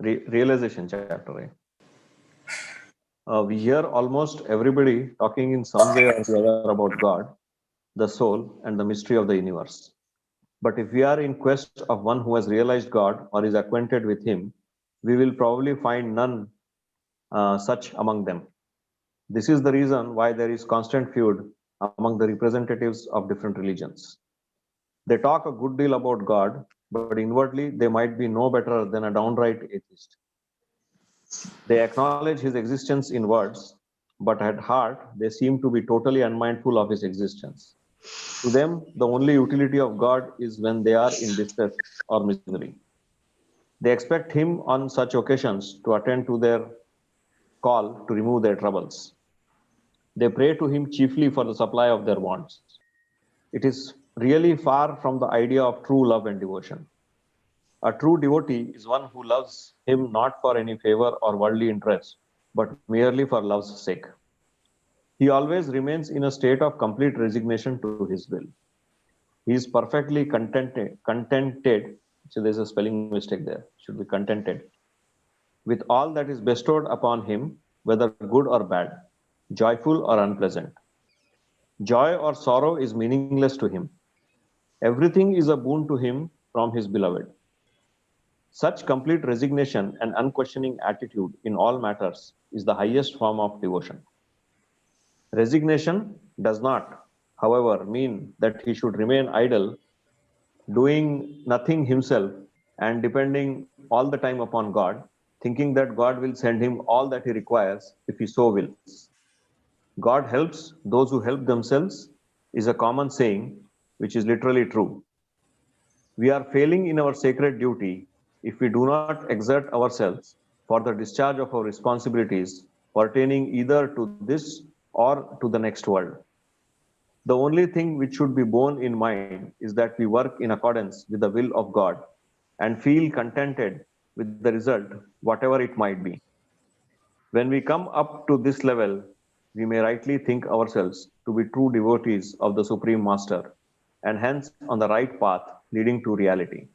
realization chapter, right? We hear almost everybody talking in some way or the other about God, the soul, and the mystery of the universe. But if we are in quest of one who has realized God or is acquainted with Him, we will probably find none such among them. This is the reason why there is constant feud among the representatives of different religions. They talk a good deal about God, but inwardly they might be no better than a downright atheist. They acknowledge his existence in words, but at heart they seem to be totally unmindful of his existence. To them, the only utility of God is when they are in distress or misery. They expect him on such occasions to attend to their call to remove their troubles. They pray to him chiefly for the supply of their wants. It is really far from the idea of true love and devotion. A true devotee is one who loves him not for any favor or worldly interest, but merely for love's sake. He always remains in a state of complete resignation to his will. He is perfectly contented. So there's a spelling mistake there. Should be contented with all that is bestowed upon him, whether good or bad, joyful or unpleasant. Joy or sorrow is meaningless to him. Everything is a boon to him from his beloved. Such complete resignation and unquestioning attitude in all matters is the highest form of devotion. Resignation does not, however, mean that he should remain idle, doing nothing himself and depending all the time upon God, thinking that God will send him all that he requires if he so wills. God helps those who help themselves is a common saying which is literally true. We are failing in our sacred duty if we do not exert ourselves for the discharge of our responsibilities pertaining either to this or to the next world. The only thing which should be borne in mind is that we work in accordance with the will of God and feel contented with the result, whatever it might be. When we come up to this level, we may rightly think ourselves to be true devotees of the Supreme Master and hence on the right path leading to reality.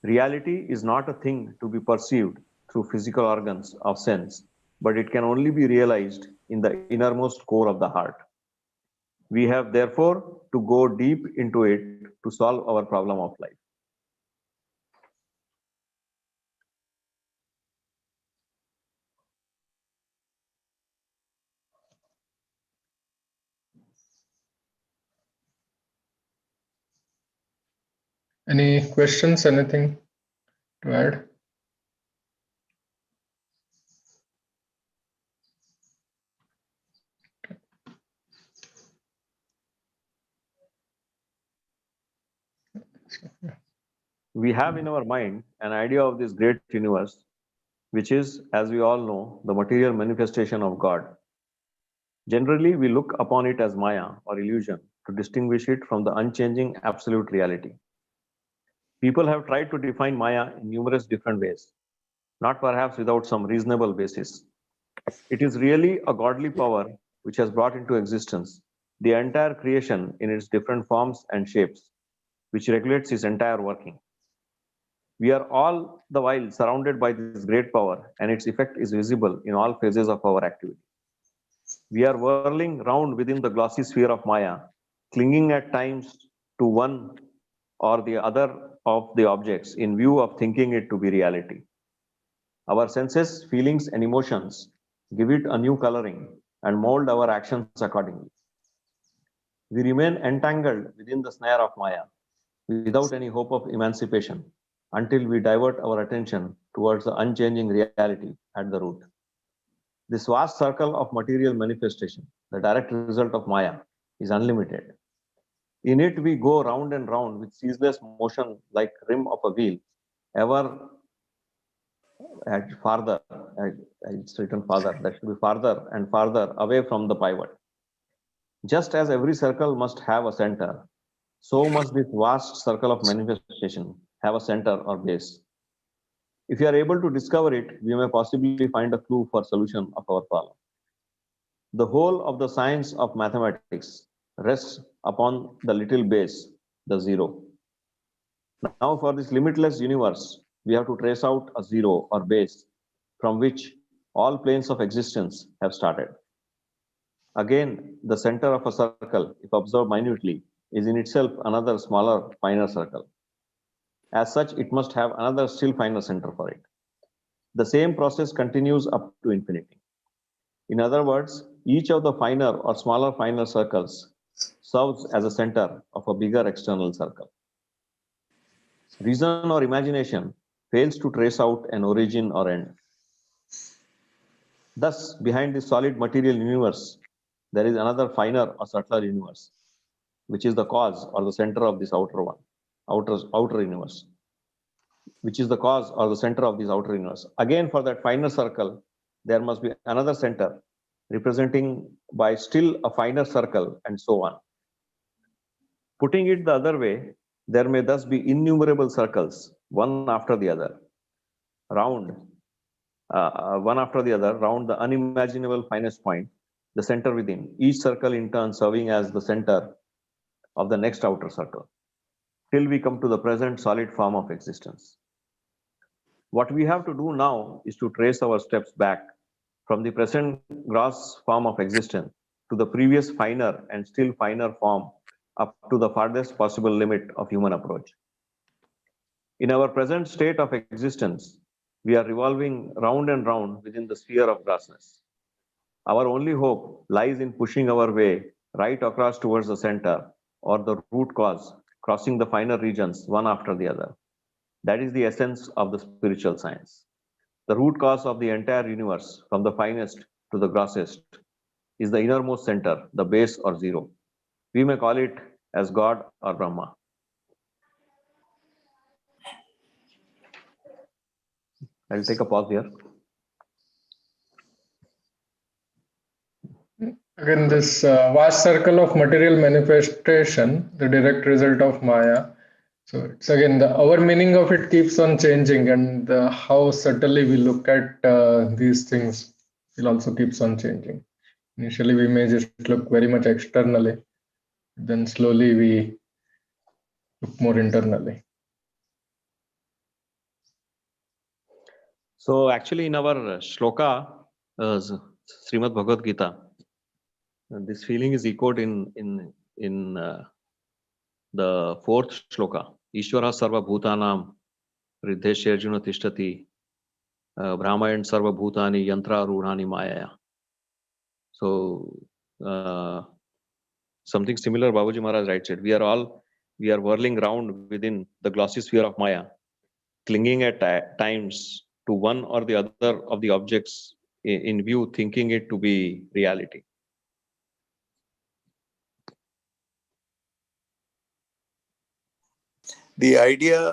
Reality is not a thing to be perceived through physical organs of sense, but it can only be realized in the innermost core of the heart. We have therefore to go deep into it to solve our problem of life. Any questions? Anything to add? We have in our mind an idea of this great universe, which is, as we all know, the material manifestation of God. Generally, we look upon it as Maya or illusion to distinguish it from the unchanging absolute reality. People have tried to define Maya in numerous different ways, not perhaps without some reasonable basis. It is really a godly power which has brought into existence the entire creation in its different forms and shapes, which regulates its entire working. We are all the while surrounded by this great power, and its effect is visible in all phases of our activity. We are whirling round within the glossy sphere of Maya, clinging at times to one or the other of the objects in view of thinking it to be reality. Our senses, feelings, and emotions give it a new coloring and mold our actions accordingly. We remain entangled within the snare of Maya without any hope of emancipation until we divert our attention towards the unchanging reality at the root. This vast circle of material manifestation, the direct result of Maya, is unlimited. In it, we go round and round with ceaseless motion like rim of a wheel, ever farther, it's written farther, that should be farther and farther away from the pivot. Just as every circle must have a center, so must this vast circle of manifestation have a center or base. If we are able to discover it, we may possibly find a clue for solution of our problem. The whole of the science of mathematics rests upon the little base, the zero. Now, for this limitless universe, we have to trace out a zero or base from which all planes of existence have started. Again, the center of a circle, if observed minutely, is in itself another smaller, finer circle. As such, it must have another still finer center for it. The same process continues up to infinity. In other words, each of the finer or smaller finer circles serves as a center of a bigger external circle. Reason or imagination fails to trace out an origin or end. Thus, behind this solid material universe, there is another finer or subtler universe, which is the cause or the center of this outer universe, which is the cause or the center of this outer universe. Again, for that finer circle, there must be another center representing by still a finer circle, and so on. Putting it the other way, there may thus be innumerable circles, one after the other, round, round the unimaginable finest point, the center within, each circle in turn serving as the center of the next outer circle, till we come to the present solid form of existence. What we have to do now is to trace our steps back from the present gross form of existence to the previous finer and still finer form up to the farthest possible limit of human approach. In our present state of existence, we are revolving round and round within the sphere of grossness. Our only hope lies in pushing our way right across towards the center or the root cause, crossing the finer regions one after the other. That is the essence of the spiritual science. The root cause of the entire universe, from the finest to the grossest, is the innermost center, the base or zero. We may call it as God or Brahma. I'll take a pause here. Again, this vast circle of material manifestation, the direct result of Maya. So it's again our meaning of it keeps on changing, and how subtly we look at these things will also keeps on changing. Initially, we may just look very much externally, then slowly we look more internally. So actually in our shloka, Srimad Bhagavad Gita, this feeling is echoed in the fourth shloka. Ishvara sarva bhutanam riddheshe arjuna tishtati brahmayan sarva bhutani yantra rudhani maya. So something similar Babuji Maharaj writes it. We are whirling round within the glossy sphere of Maya, clinging at times to one or the other of the objects in view, thinking it to be reality. The idea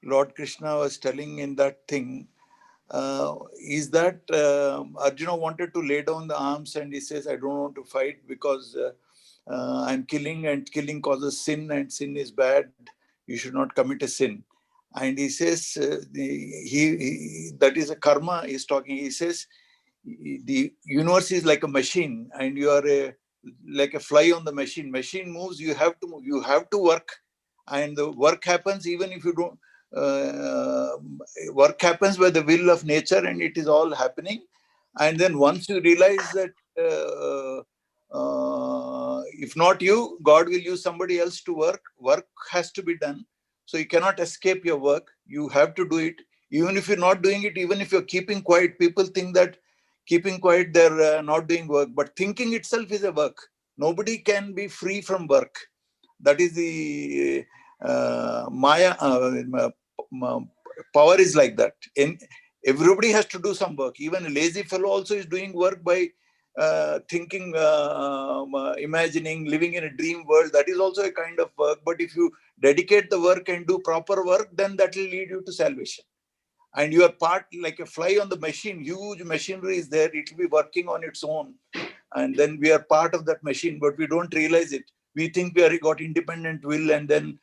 Lord Krishna was telling in that thing is that Arjuna wanted to lay down the arms, and he says, I don't want to fight because I'm killing, and killing causes sin, and sin is bad. You should not commit a sin. And he says, that is a karma he's talking. He says, the universe is like a machine, and you are like a fly on the machine. Machine moves, you have to move, you have to work, and the work happens even if you don't. Work happens by the will of nature, and it is all happening. And then once you realize that if not you, God will use somebody else to work. Work has to be done. So you cannot escape your work. You have to do it. Even if you're not doing it, even if you're keeping quiet, people think that keeping quiet, they're not doing work. But thinking itself is a work. Nobody can be free from work. That is the Maya. Power is like that. And everybody has to do some work. Even a lazy fellow also is doing work by thinking, imagining, living in a dream world. That is also a kind of work. But if you dedicate the work and do proper work, then that will lead you to salvation. And you are part, like a fly on the machine. Huge machinery is there. It will be working on its own. And then we are part of that machine, but we don't realize it. We think we are got independent will, and then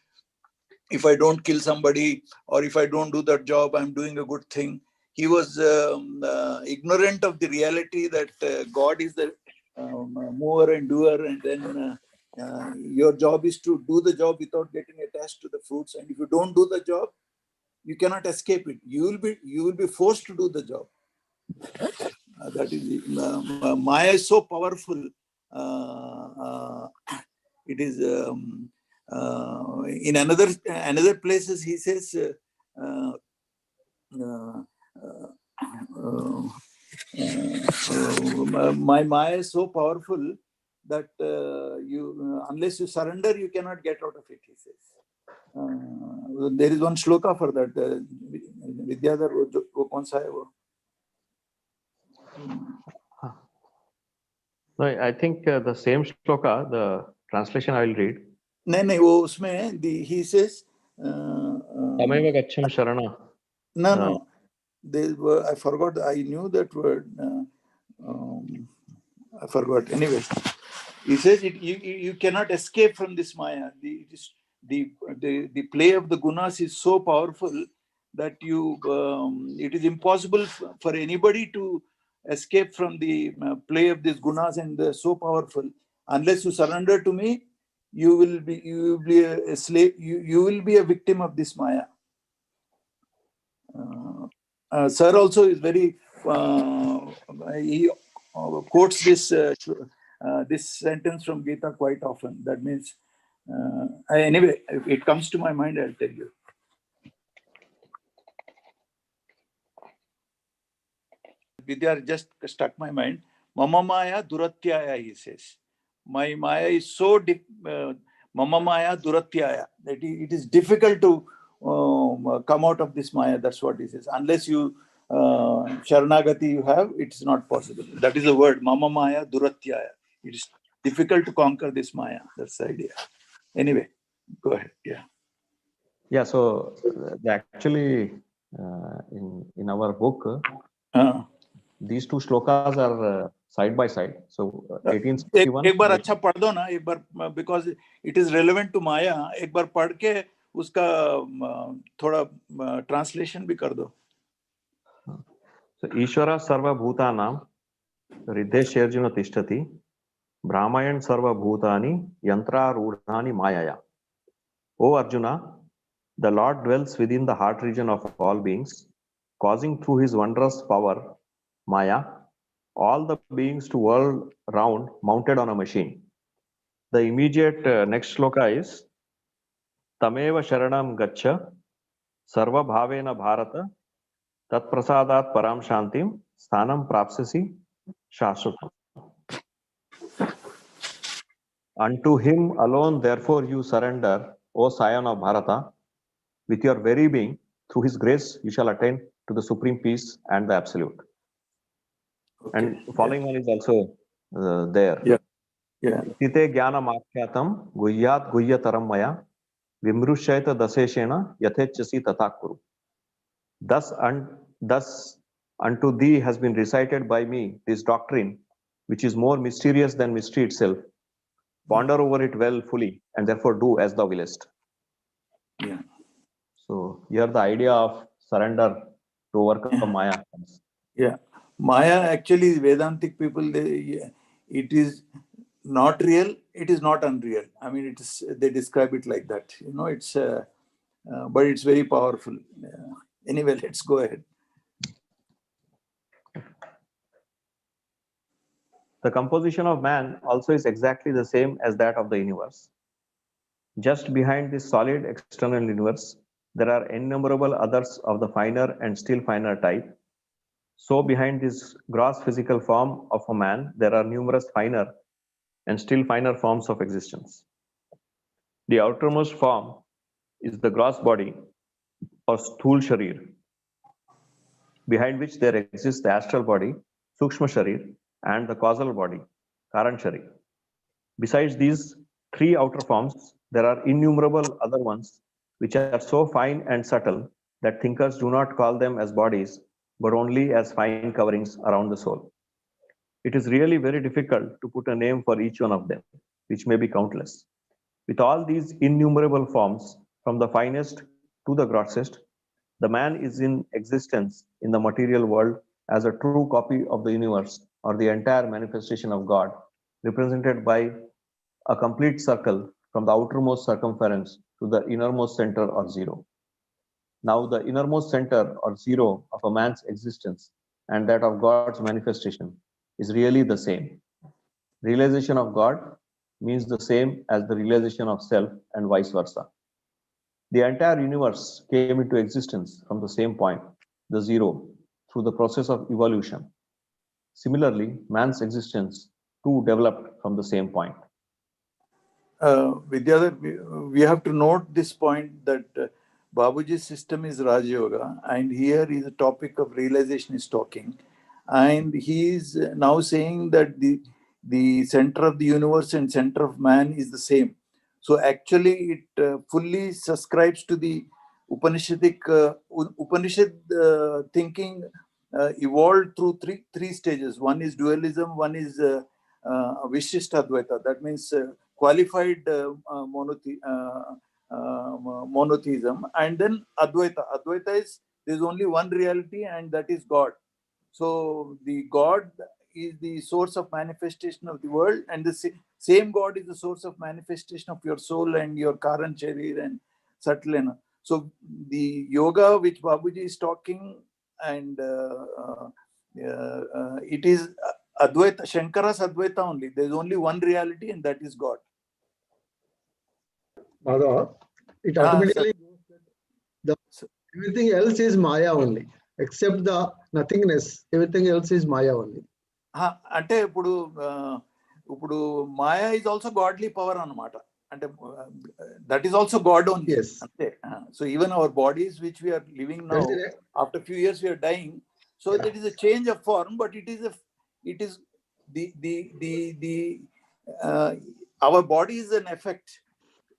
if I don't kill somebody or if I don't do that job, I'm doing a good thing. He was ignorant of the reality that God is the mover and doer, and then your job is to do the job without getting attached to the fruits. And if you don't do the job, You cannot escape it. You will be forced to do the job. That is Maya is so powerful. It is in another places he says my Maya is so powerful that unless you surrender, you cannot get out of it, he says. There is one shloka for that. Vidyadhar, wo kaun sa hai wo? No, I think the same shloka, the translation I will read. नहीं वो उसमें he says Tameva gaccham sharana. No. I forgot. I knew that word. I forgot. Anyway, he says you cannot escape from this Maya. The play of the gunas is so powerful that it is impossible for anybody to escape from the play of these gunas, and they're so powerful. Unless you surrender to me, you will be a slave. You will be a victim of this Maya. Sir also is very. He quotes this sentence from Gita quite often. That means, anyway, if it comes to my mind, I'll tell you. Vidya just struck my mind. Mama Maya Duratyaya, he says. My Maya is so deep. Mama Maya Duratyaya, that it is difficult to come out of this Maya. That's what he says. Unless you Sharanagati you have, it's not possible. That is the word, Mama Maya Duratyaya. It is difficult to conquer this Maya. That's the idea. Anyway, go ahead. Yeah. Yeah. So actually, in our book, these two shlokas are side by side. So 1861. एक बार अच्छा पढ़ दो ना, एक बार, because it is relevant to Maya. एक बार पढ़ के उसका थोड़ा translation भी कर दो. So Ishvara sarva bhutanam riddheshirjuna tishtati brahmayan sarva bhutani yantra rudhani mayaya. O Arjuna, the Lord dwells within the heart region of all beings, causing through his wondrous power, Maya, all the beings to whirl round mounted on a machine. The immediate next shloka is Tameva Sharanam Gaccha Sarva Bhavena Bharata Tat Prasadat Param Shantim Sthanam Prapsasi Shashrutam. Unto him alone, therefore, you surrender, O scion of Bharata, with your very being, through his grace, you shall attain to the supreme peace and the absolute. Okay. And following one is also there. Yeah. Yeah. Tite jnana makyatam guhyat guhyataram maya vimrushayata daseshena yathechasi tathakuru. Thus unto thee has been recited by me this doctrine, which is more mysterious than mystery itself. Ponder over it well fully, and therefore do as thou willest. Yeah. So here the idea of surrender to overcome Maya. Yeah. Maya, actually, Vedantic people, it is not real, it is not unreal. I mean, they describe it like that. It's but it's very powerful. Anyway, let's go ahead. The composition of man also is exactly the same as that of the universe. Just behind this solid external universe, there are innumerable others of the finer and still finer type. So behind this gross physical form of a man, there are numerous finer and still finer forms of existence. The outermost form is the gross body or Sthul Sharir, behind which there exists the astral body, Sukshma Sharir, and the causal body, Karan Sharir. Besides these three outer forms, there are innumerable other ones which are so fine and subtle that thinkers do not call them as bodies, but only as fine coverings around the soul. It is really very difficult to put a name for each one of them, which may be countless. With all these innumerable forms, from the finest to the grossest, the man is in existence in the material world as a true copy of the universe or the entire manifestation of God, represented by a complete circle from the outermost circumference to the innermost center or zero. Now the innermost center or zero of a man's existence and that of God's manifestation is really the same. Realization of God means the same as the realization of self and vice versa. The entire universe came into existence from the same point, the zero, through the process of evolution. Similarly, man's existence too developed from the same point. Vidyadhar, we have to note this point that Babuji's system is Raja Yoga, and here is a topic of realization is talking. And he is now saying that the center of the universe and center of man is the same. So actually, it fully subscribes to the Upanishadic Upanishad thinking evolved through three stages. One is dualism, one is Vishishtha Advaita. That means qualified monotheism, and then Advaita. Advaita is there's only one reality, and that is God. So the God is the source of manifestation of the world, and the same God is the source of manifestation of your soul and your Karan Sharir and Satlena. So the yoga which Babuji is talking, and it is Advaita, Shankara's Advaita only. There's only one reality, and that is God. Madhava, it automatically goes that everything else is Maya only, except the nothingness. Everything else is Maya only. అంటే ఇప్పుడు Maya is also godly power అన్నమాట. అంటే that is also God only. Yes. అంతే. So even our bodies which we are living now, after a few years we are dying. So that is a change of form, but it is our body is an effect.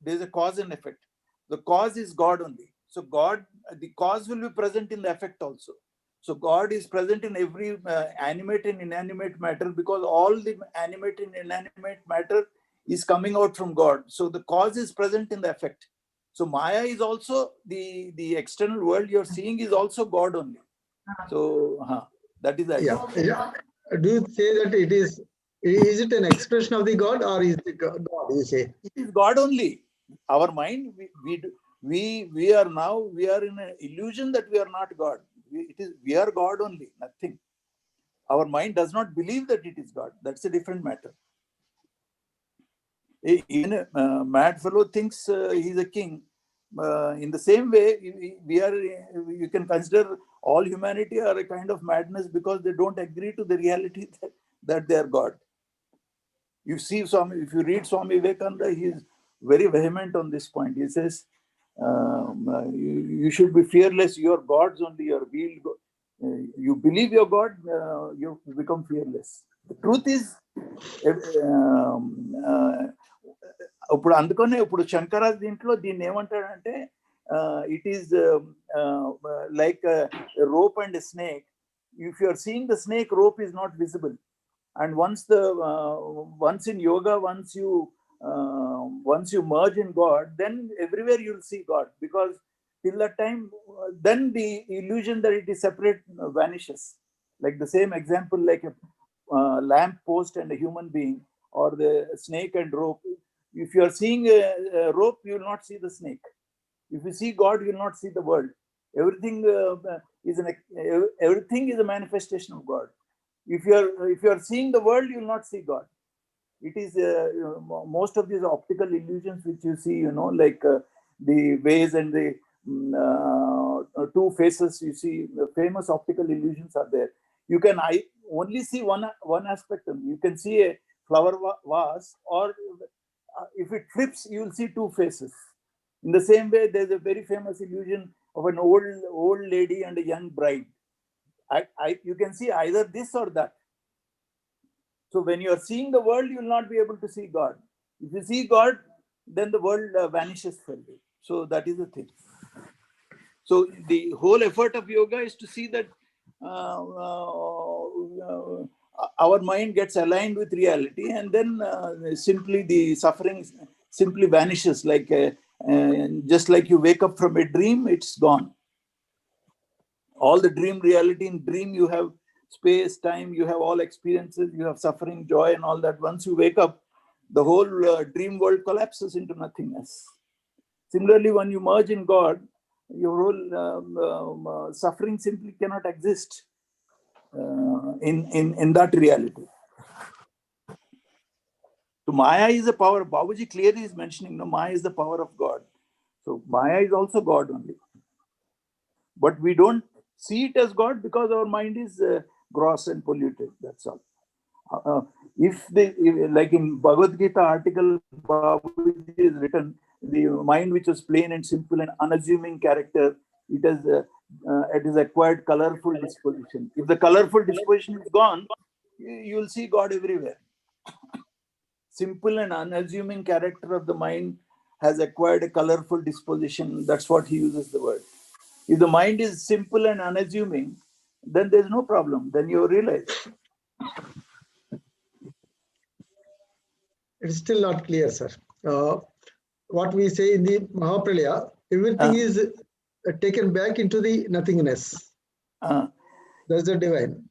There is a cause and effect. The cause is God only. So God, the cause will be present in the effect also. So God is present in every animate and inanimate matter, because all the animate and inanimate matter is coming out from God. So the cause is present in the effect. So Maya is also the external world you're seeing is also God only. So that is that. Yeah. Do you say that it is it an expression of the God, or is it God? You say it is God only. Our mind, we are now, we are in an illusion that we are not God. We are God only, nothing. Our mind does not believe that it is God. That's a different matter. Even a mad fellow thinks he's a king. In the same way, you can consider all humanity are a kind of madness because they don't agree to the reality that they are God. You see, if you read Swami Vivekananda, he is very vehement on this point. He says, you should be fearless. You are gods only. You believe you're God, you become fearless. The truth is, ఇప్పుడు అందుకనే ఇప్పుడు శంకర దీంట్లో దీన్ని ఏమంటాడంటే it is like rope and a snake. If you are seeing the snake, rope is not visible. And once in yoga, once you merge in God, then everywhere you'll see God, because till that time, then the illusion that it is separate vanishes. Like the same example, like a lamp post and a human being, or the snake and rope. If you are seeing a rope, you will not see the snake. If you see God, you will not see the world. Everything is a manifestation of God. If you are seeing the world, you will not see God. It is most of these optical illusions which you see, like the ways and the two faces. You see, the famous optical illusions are there. You can only see one aspect of it. You can see a flower vase, or if it flips, you will see two faces. In the same way, there's a very famous illusion of an old lady and a young bride. You can see either this or that. So when you are seeing the world, you will not be able to see God. If you see God, then the world vanishes from you. So that is the thing. So the whole effort of yoga is to see that our mind gets aligned with reality, and then simply the suffering simply vanishes. Like just like you wake up from a dream, it's gone. All the dream reality, in dream you have space, time, you have all experiences, you have suffering, joy, and all that. Once you wake up, the whole dream world collapses into nothingness. Similarly, when you merge in God, your whole suffering simply cannot exist in that reality. So Maya is the power. Babuji clearly is mentioning, no, Maya is the power of God. So Maya is also God only. But we don't see it as God because our mind is gross and polluted. That's all. Like in Bhagavad Gita article, Babuji is written, the mind which was plain and simple and unassuming character, it is acquired colorful disposition. If the colorful disposition is gone, you will see God everywhere. Simple and unassuming character of the mind has acquired a colorful disposition. That's what he uses the word. If the mind is simple and unassuming, then there's no problem. Then you realize. It's still not clear, sir. What we say in the Mahapralaya, everything is taken back into the nothingness. That's the divine.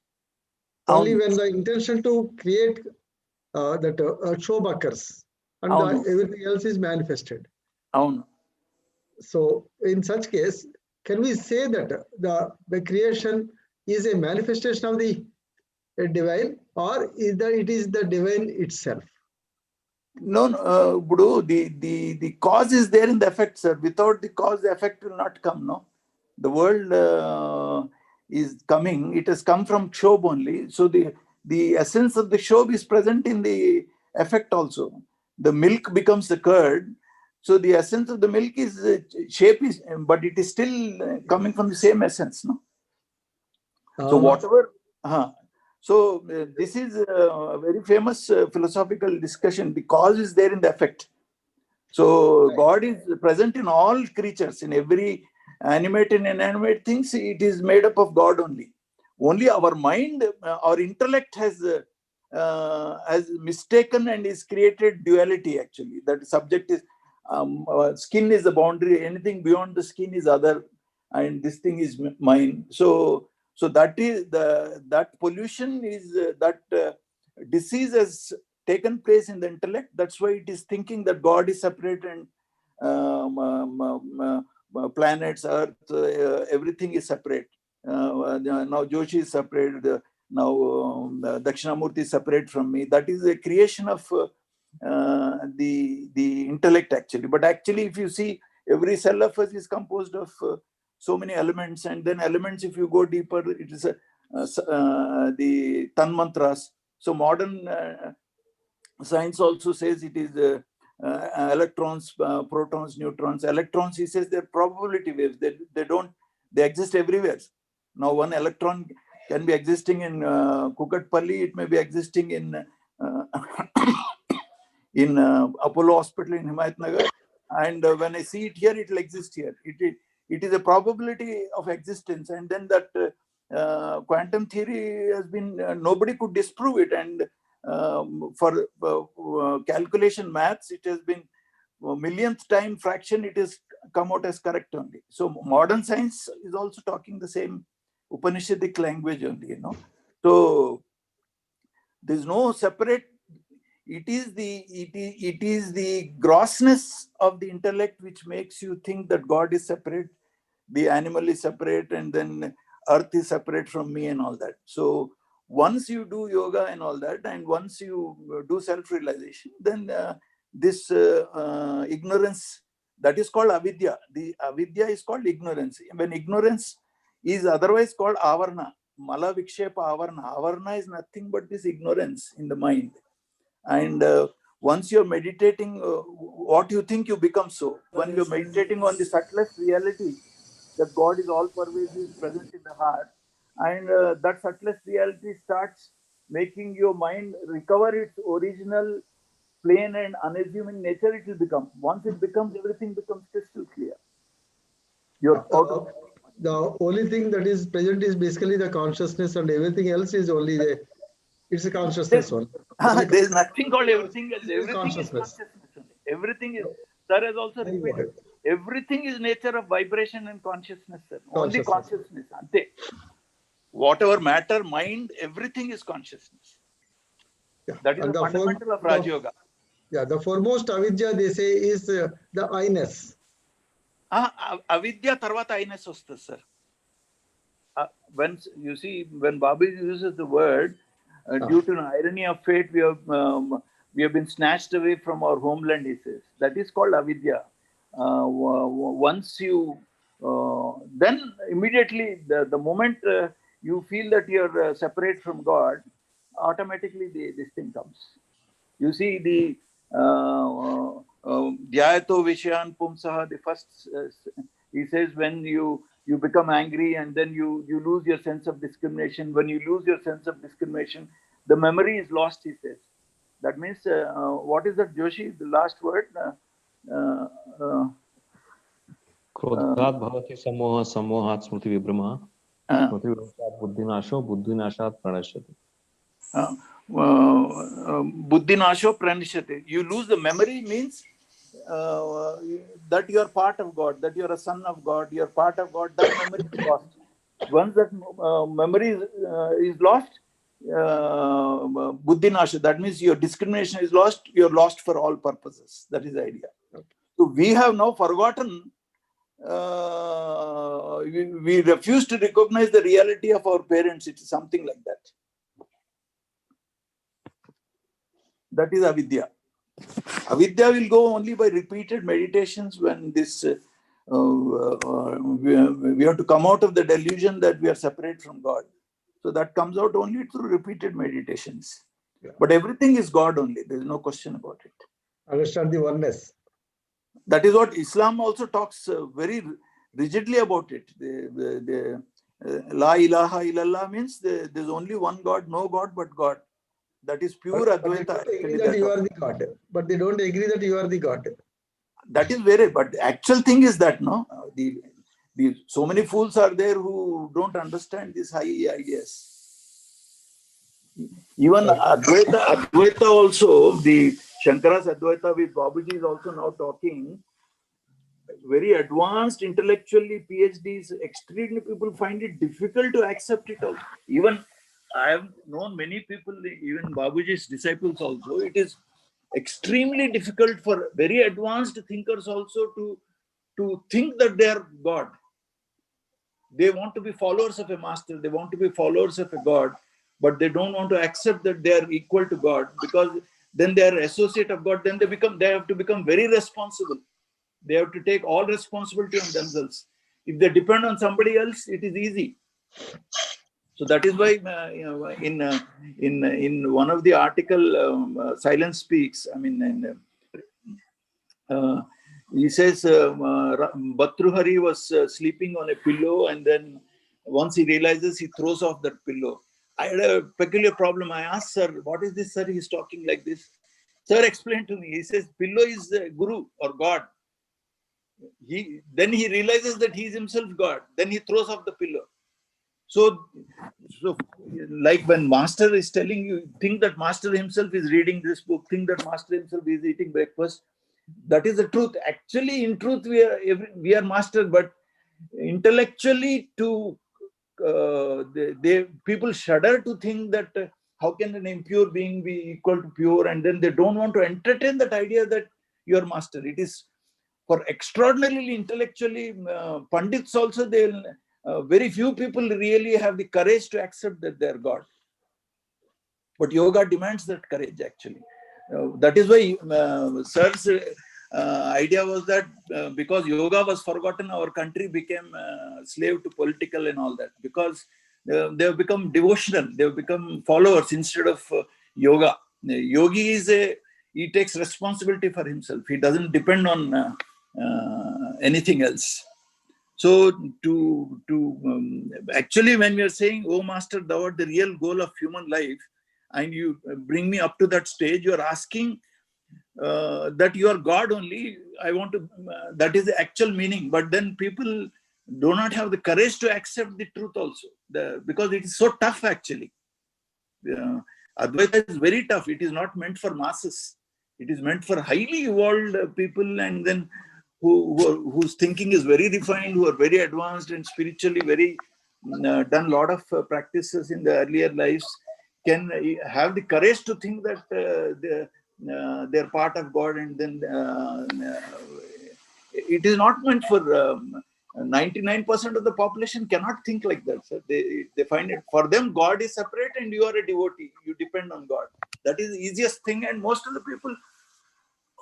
Only when the intention to create that show occurs, and everything else is manifested. So in such case, can we say that the creation is a manifestation of the divine, or it is the divine itself? No, Budu, the cause is there in the effect, sir. Without the cause, the effect will not come, no? The world is coming. It has come from Shob only. So the essence of the Shob is present in the effect also. The milk becomes the curd. So the essence of the milk is shape is, but it is still coming from the same essence, no? So whatever. So this is a very famous philosophical discussion. The cause is there in the effect. So God is present in all creatures, in every animate and inanimate things. It is made up of God only. Only our mind, our intellect has mistaken and is created duality. Actually, that subject is skin is the boundary. Anything beyond the skin is other, and this thing is mine. So that is that pollution is that disease has taken place in the intellect. That's why it is thinking that God is separate and planets, Earth, everything is separate. Now Joshi is separate. Now Dakshinamurti is separate from me. That is a creation of the intellect actually. But actually, if you see, every cell of us is composed of so many elements, and then elements, if you go deeper, it is the Tanmantras. So modern science also says it is electrons, protons, neutrons. Electrons, he says, they're probability waves. They exist everywhere. Now one electron can be existing in Kukatpalli, it may be existing in Apollo Hospital in Himayatnagar, and when I see it here, it will exist here. It is a probability of existence, and then that quantum theory has been, nobody could disprove it, and for calculation maths, it has been millionth time fraction, it has come out as correct only. So modern science is also talking the same Upanishadic language only, you know. So there's no separate. It is the grossness of the intellect which makes you think that God is separate, the animal is separate, and then earth is separate from me and all that. So once you do yoga and all that, and once you do self-realization, then this ignorance, that is called avidya. The avidya is called ignorance. When ignorance is otherwise called avarna, mala vikshepa avarna. Avarna is nothing but this ignorance in the mind. And once you're meditating, what you think, you become so. When you're meditating on the subtlest reality, that God is all pervasive, present in the heart, and that subtlest reality starts making your mind recover its original plain and unassuming nature, it will become. Once it becomes, everything becomes crystal clear. You're out of the only thing that is present is basically the consciousness, and everything else is only it's a consciousness one. There's nothing called everything else. Everything consciousness. is consciousness. Everything is, sir has also repeated, everything is nature of vibration and consciousness, sir. Only consciousness. Ante. Whatever matter, mind, everything is consciousness. Yeah. That is the fundamental of Raj Yoga. Yeah, the foremost avidya, they say, is the I-ness. Avidya tarvata I-ness vastadi, sir. When you see, when Babuji uses the word, due to an irony of fate, we have been snatched away from our homeland, he says. That is called avidya. Once you, then immediately, the moment you feel that you're separate from God, automatically this thing comes. You see the Dhyayato Vishayan Pumsaha, the first, he says, when you become angry and then you lose your sense of discrimination. When you lose your sense of discrimination, the memory is lost, he says. That means, what is that, Joshi, the last word? क्रोधात् भवति समोहः समोहात् स्मृति विभ्रमः स्मृति विभ्रमात् बुद्धिनाशो बुद्धिनाशात् प्रणश्यति. Buddhinasho pranishate. You lose the memory means that you are part of God, that you are a son of God, you are part of God. That memory is lost. Once that memory is lost, buddhinasha, that means your discrimination is lost, you are lost for all purposes. That is the idea. So we have now forgotten, we refuse to recognize the reality of our parents. It is something like that. That is avidya. Avidya will go only by repeated meditations when this, we have to come out of the delusion that we are separate from God. So that comes out only through repeated meditations. Yeah. But everything is God only. There is no question about it. Understand the oneness. That is what Islam also talks very rigidly about it. La ilaha illallah means there is only one God, no God but God. That is pure Advaita. They agree that you are the God, but they don't agree that you are the God. That is very, but the actual thing is that, no, so many fools are there who don't understand these high ideas. Even Advaita also, the Shankara's Advaita with Babuji is also now talking. Very advanced intellectually, PhDs, extremely people find it difficult to accept it also. Even I have known many people, even Babuji's disciples also, it is extremely difficult for very advanced thinkers also to think that they are God. They want to be followers of a master, they want to be followers of a God, but they don't want to accept that they are equal to God, because then they are associate of God, then they have to become very responsible. They have to take all responsibility on themselves. If they depend on somebody else, it is easy. So that is why in one of the article, Silence Speaks, I mean, he says Bhartruhari was sleeping on a pillow, and then once he realizes, he throws off that pillow. I had a peculiar problem. I asked, sir, what is this, sir? He's talking like this. Sir explained to me. He says, pillow is Guru or God. Then he realizes that he is himself God. Then he throws off the pillow. So like when master is telling you, think that master himself is reading this book, think that master himself is eating breakfast. That is the truth. Actually, in truth, we are master, but intellectually, people shudder to think that how can an impure being be equal to pure, and then they don't want to entertain that idea that you are master. It is for extraordinarily intellectually pandits also. They'll very few people really have the courage to accept that they are God. But yoga demands that courage, actually. That is why Sir's idea was that because yoga was forgotten, our country became slave to political and all that. Because they have become devotional, they have become followers instead of yoga. Yogi he takes responsibility for himself. He doesn't depend on anything else. So actually, when we are saying, "Oh Master, thou art the real goal of human life," and you bring me up to that stage, you are asking that you are God only. I want to. That is the actual meaning. But then people do not have the courage to accept the truth also, because it is so tough. Actually, Advaita is very tough. It is not meant for masses. It is meant for highly evolved people, and then whose thinking is very refined, who are very advanced and spiritually very done a lot of practices in the earlier lives, can have the courage to think that they're part of God, and then it is not meant for 99% of the population cannot think like that. Sir. They find it, for them, God is separate and you are a devotee. You depend on God. That is the easiest thing. And most of the people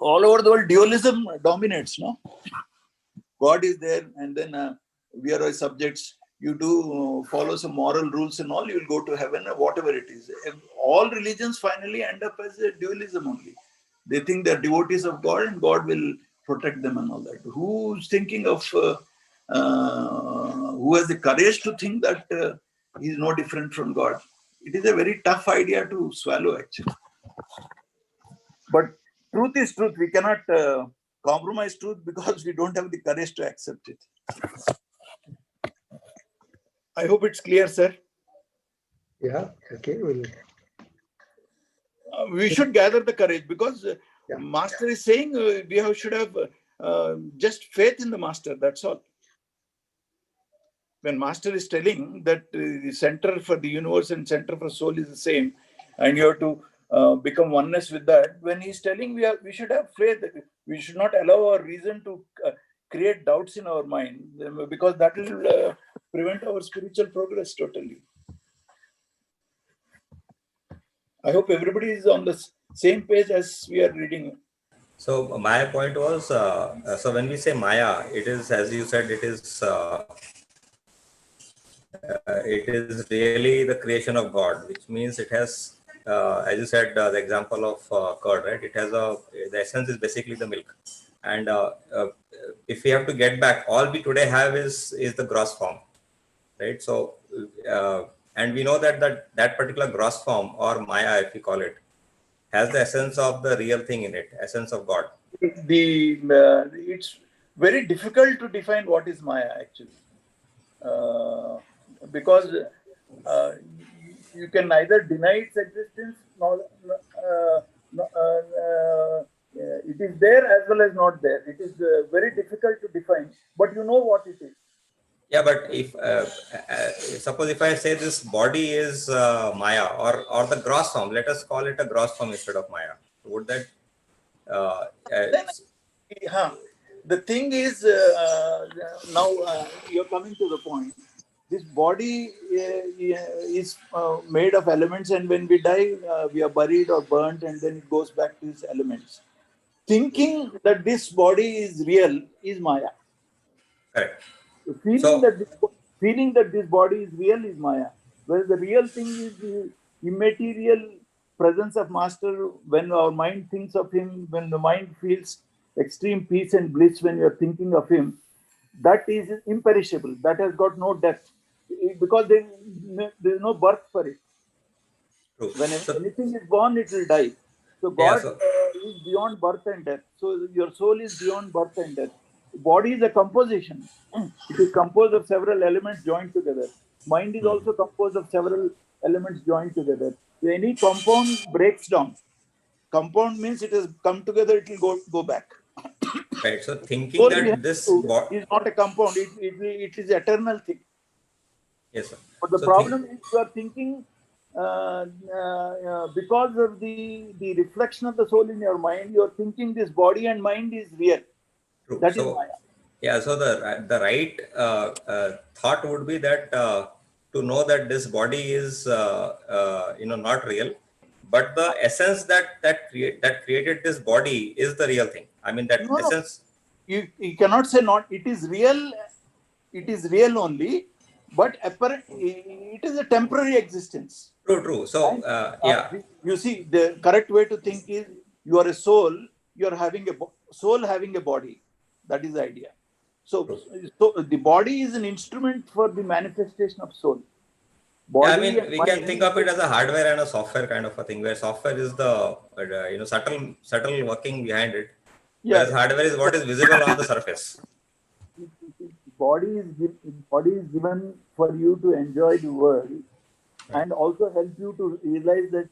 all over the world, dualism dominates. No, God is there, and then we are subjects. You do follow some moral rules and all, you will go to heaven, or whatever it is. All religions finally end up as a dualism only. They think they're devotees of God and God will protect them and all that. Who's thinking of, who has the courage to think that he's no different from God? It is a very tough idea to swallow, actually. But truth is truth. We cannot compromise truth because we don't have the courage to accept it. I hope it's clear, sir. Yeah, okay. We should gather the courage because Master is saying we should have just faith in the Master. That's all. When Master is telling that the center for the universe and center for soul is the same, and you have to become oneness with that, when he's telling we should have faith, we should not allow our reason to create doubts in our mind, because that will prevent our spiritual progress totally. I hope everybody is on the same page as we are reading. So my point was, so when we say Maya, it is, as you said, it is really the creation of God, which means it has, as you said, the example of curd, right? It has the essence is basically the milk, and if we have to get back, all we today have is the gross form, right? So, and we know that particular gross form, or Maya, if we call it, has the essence of the real thing in it, essence of God. It's very difficult to define what is Maya, actually, because you can neither deny its existence nor it is there as well as not there. It is very difficult to define, but you know what it is. Yeah, but if suppose if I say this body is Maya, or the gross form, let us call it a gross form instead of Maya, would that the thing is, now you're coming to the point. This body is made of elements, and when we die, we are buried or burnt, and then it goes back to its elements. Thinking that this body is real is Maya. Correct. Feeling that this body is real is Maya. Whereas the real thing is the immaterial presence of Master. When our mind thinks of him, when the mind feels extreme peace and bliss when you are thinking of him, that is imperishable. That has got no death, because there is no birth for it. True. When anything is born, it will die. So God is beyond birth and death. So your soul is beyond birth and death. Body is a composition. It is composed of several elements joined together. Mind is also composed of several elements joined together. So any compound breaks down. Compound means it has come together, it will go back. Right. So thinking that this is not a compound, it is eternal thing. Yes, sir. But the problem is you are thinking because of the reflection of the soul in your mind, you are thinking this body and mind is real. True. That is Maya. Yeah. So the right thought would be that to know that this body is not real, but the essence that created this body is the real thing. I mean that essence. You cannot say not. It is real. It is real only, but it is a temporary existence. True. So you see, the correct way to think is you are a soul. You are having a soul having a body. That is the idea. So the body is an instrument for the manifestation of soul. I mean, we can think of it as a hardware and a software kind of a thing, where software is the subtle working behind it, whereas hardware is what is visible on the surface. Body is given for you to enjoy the world, and also help you to realize that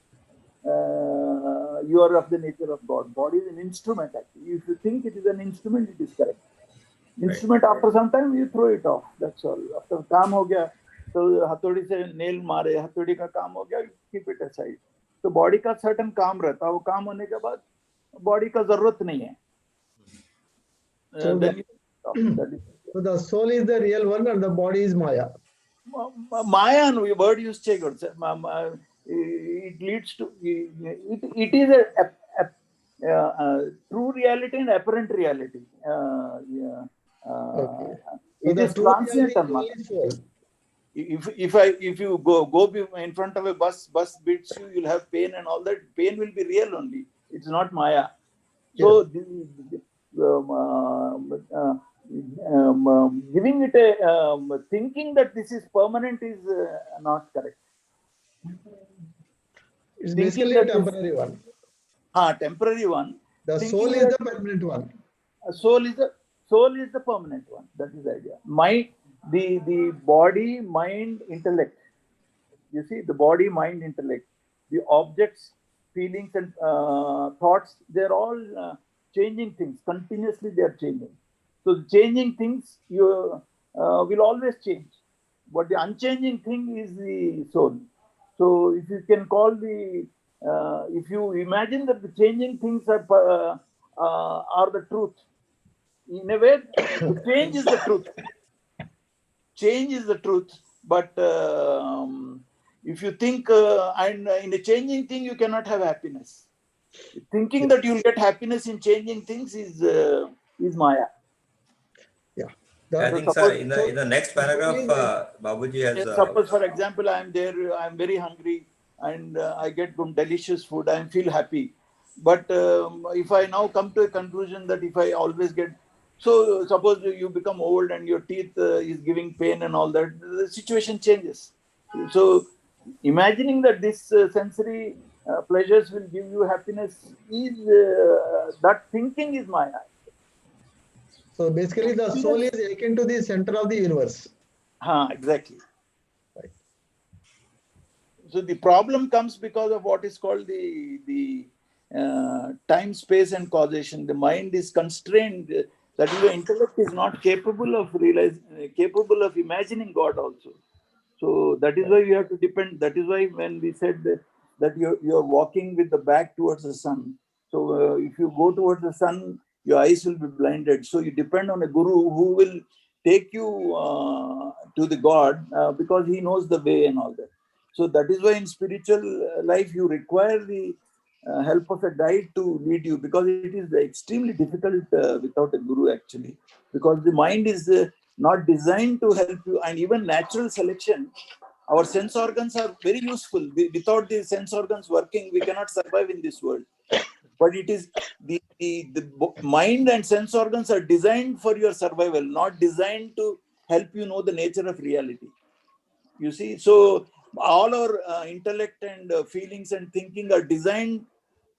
you are of the nature of God. Body is an instrument, actually. If you think it is an instrument, it is correct. Instrument, after some time, you throw it off. That's all. After काम हो गया, तो हथौड़ी से nail मारे, हथौड़ी का काम हो गया, keep it aside. तो body का certain काम रहता है, वो काम होने के बाद body का जरूरत नहीं है. That is, So the soul is the real one and the body is Maya. Maya and word use check. It leads to it is a true reality and apparent reality. Okay. So It the is true reality transient is and only soul. if you go in front of a bus beats you, you'll have pain and all that. Pain will be real only. It's not Maya. So giving it a thinking that this is permanent is not correct. It's Thinking basically a that temporary one. temporary one. The soul Thinking is that the permanent one. soul is the permanent one. That is the idea. The body, mind, intellect. You see, the body, mind, intellect, the objects, feelings, and thoughts, they're all changing things. Continuously, they are changing. So, the changing things you will always change. But the unchanging thing is the soul. So, if you can call if you imagine that the changing things are the truth, in a way, the change is the truth. Change is the truth, but if you think and in a changing thing you cannot have happiness. Thinking that you'll get happiness in changing things is Maya. Yeah. I So think, sir, in the next paragraph, Babuji has. suppose for example I'm there, I'm very hungry and I get some delicious food, I feel happy. But if I now come to a conclusion that if I always get, so suppose you become old and your teeth is giving pain and all that, the situation changes. So imagining that this sensory pleasures will give you happiness is that thinking is Maya. So basically the soul is akin to the center of the universe. Exactly. Right. So the problem comes because of what is called the time, space, and causation. The mind is constrained. That is, the intellect is not capable of capable of imagining God also. So that is why you have to depend. That is why when we said that you're walking with the back towards the sun. So if you go towards the sun, your eyes will be blinded. So you depend on a guru who will take you to the God because he knows the way and all that. So that is why in spiritual life you require the help of a guide to lead you, because it is extremely difficult without a guru actually, because the mind is not designed to help you. And even natural selection, our sense organs are very useful. Without the sense organs working, we cannot survive in this world. But it is the mind and sense organs are designed for your survival, not designed to help you know the nature of reality. You see, so all our intellect and feelings and thinking are designed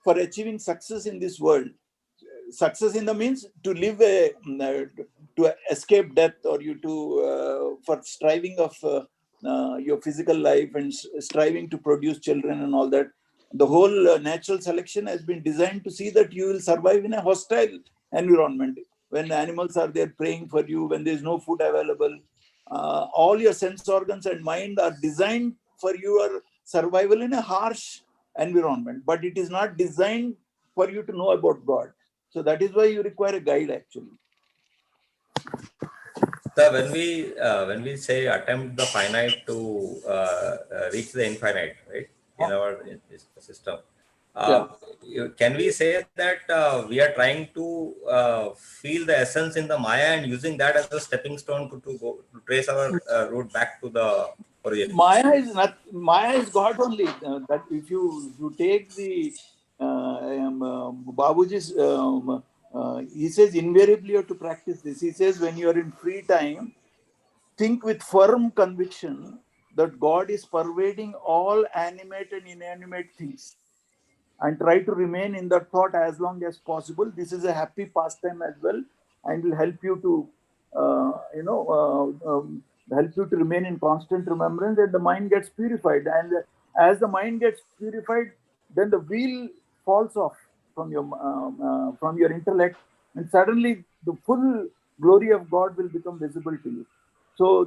for achieving success in this world. Success in the means to live to escape death, or you to for striving of your physical life and striving to produce children and all that. The whole natural selection has been designed to see that you will survive in a hostile environment, when the animals are there praying for you, when there is no food available. All your sense organs and mind are designed for your survival in a harsh environment, but it is not designed for you to know about God. So that is why you require a guide actually. So when we say attempt the finite to reach the infinite, right, in our system, can we say that we are trying to feel the essence in the Maya and using that as a stepping stone to go to trace our route back to the origin? Maya is God only. That if you take the Babuji's, he says invariably you have to practice this. He says when you are in free time, think with firm conviction that God is pervading all animate and inanimate things, and try to remain in that thought as long as possible. This is a happy pastime as well, and will help you to, help you to remain in constant remembrance, and the mind gets purified. And as the mind gets purified, then the wheel falls off from your intellect, and suddenly the full glory of God will become visible to you. So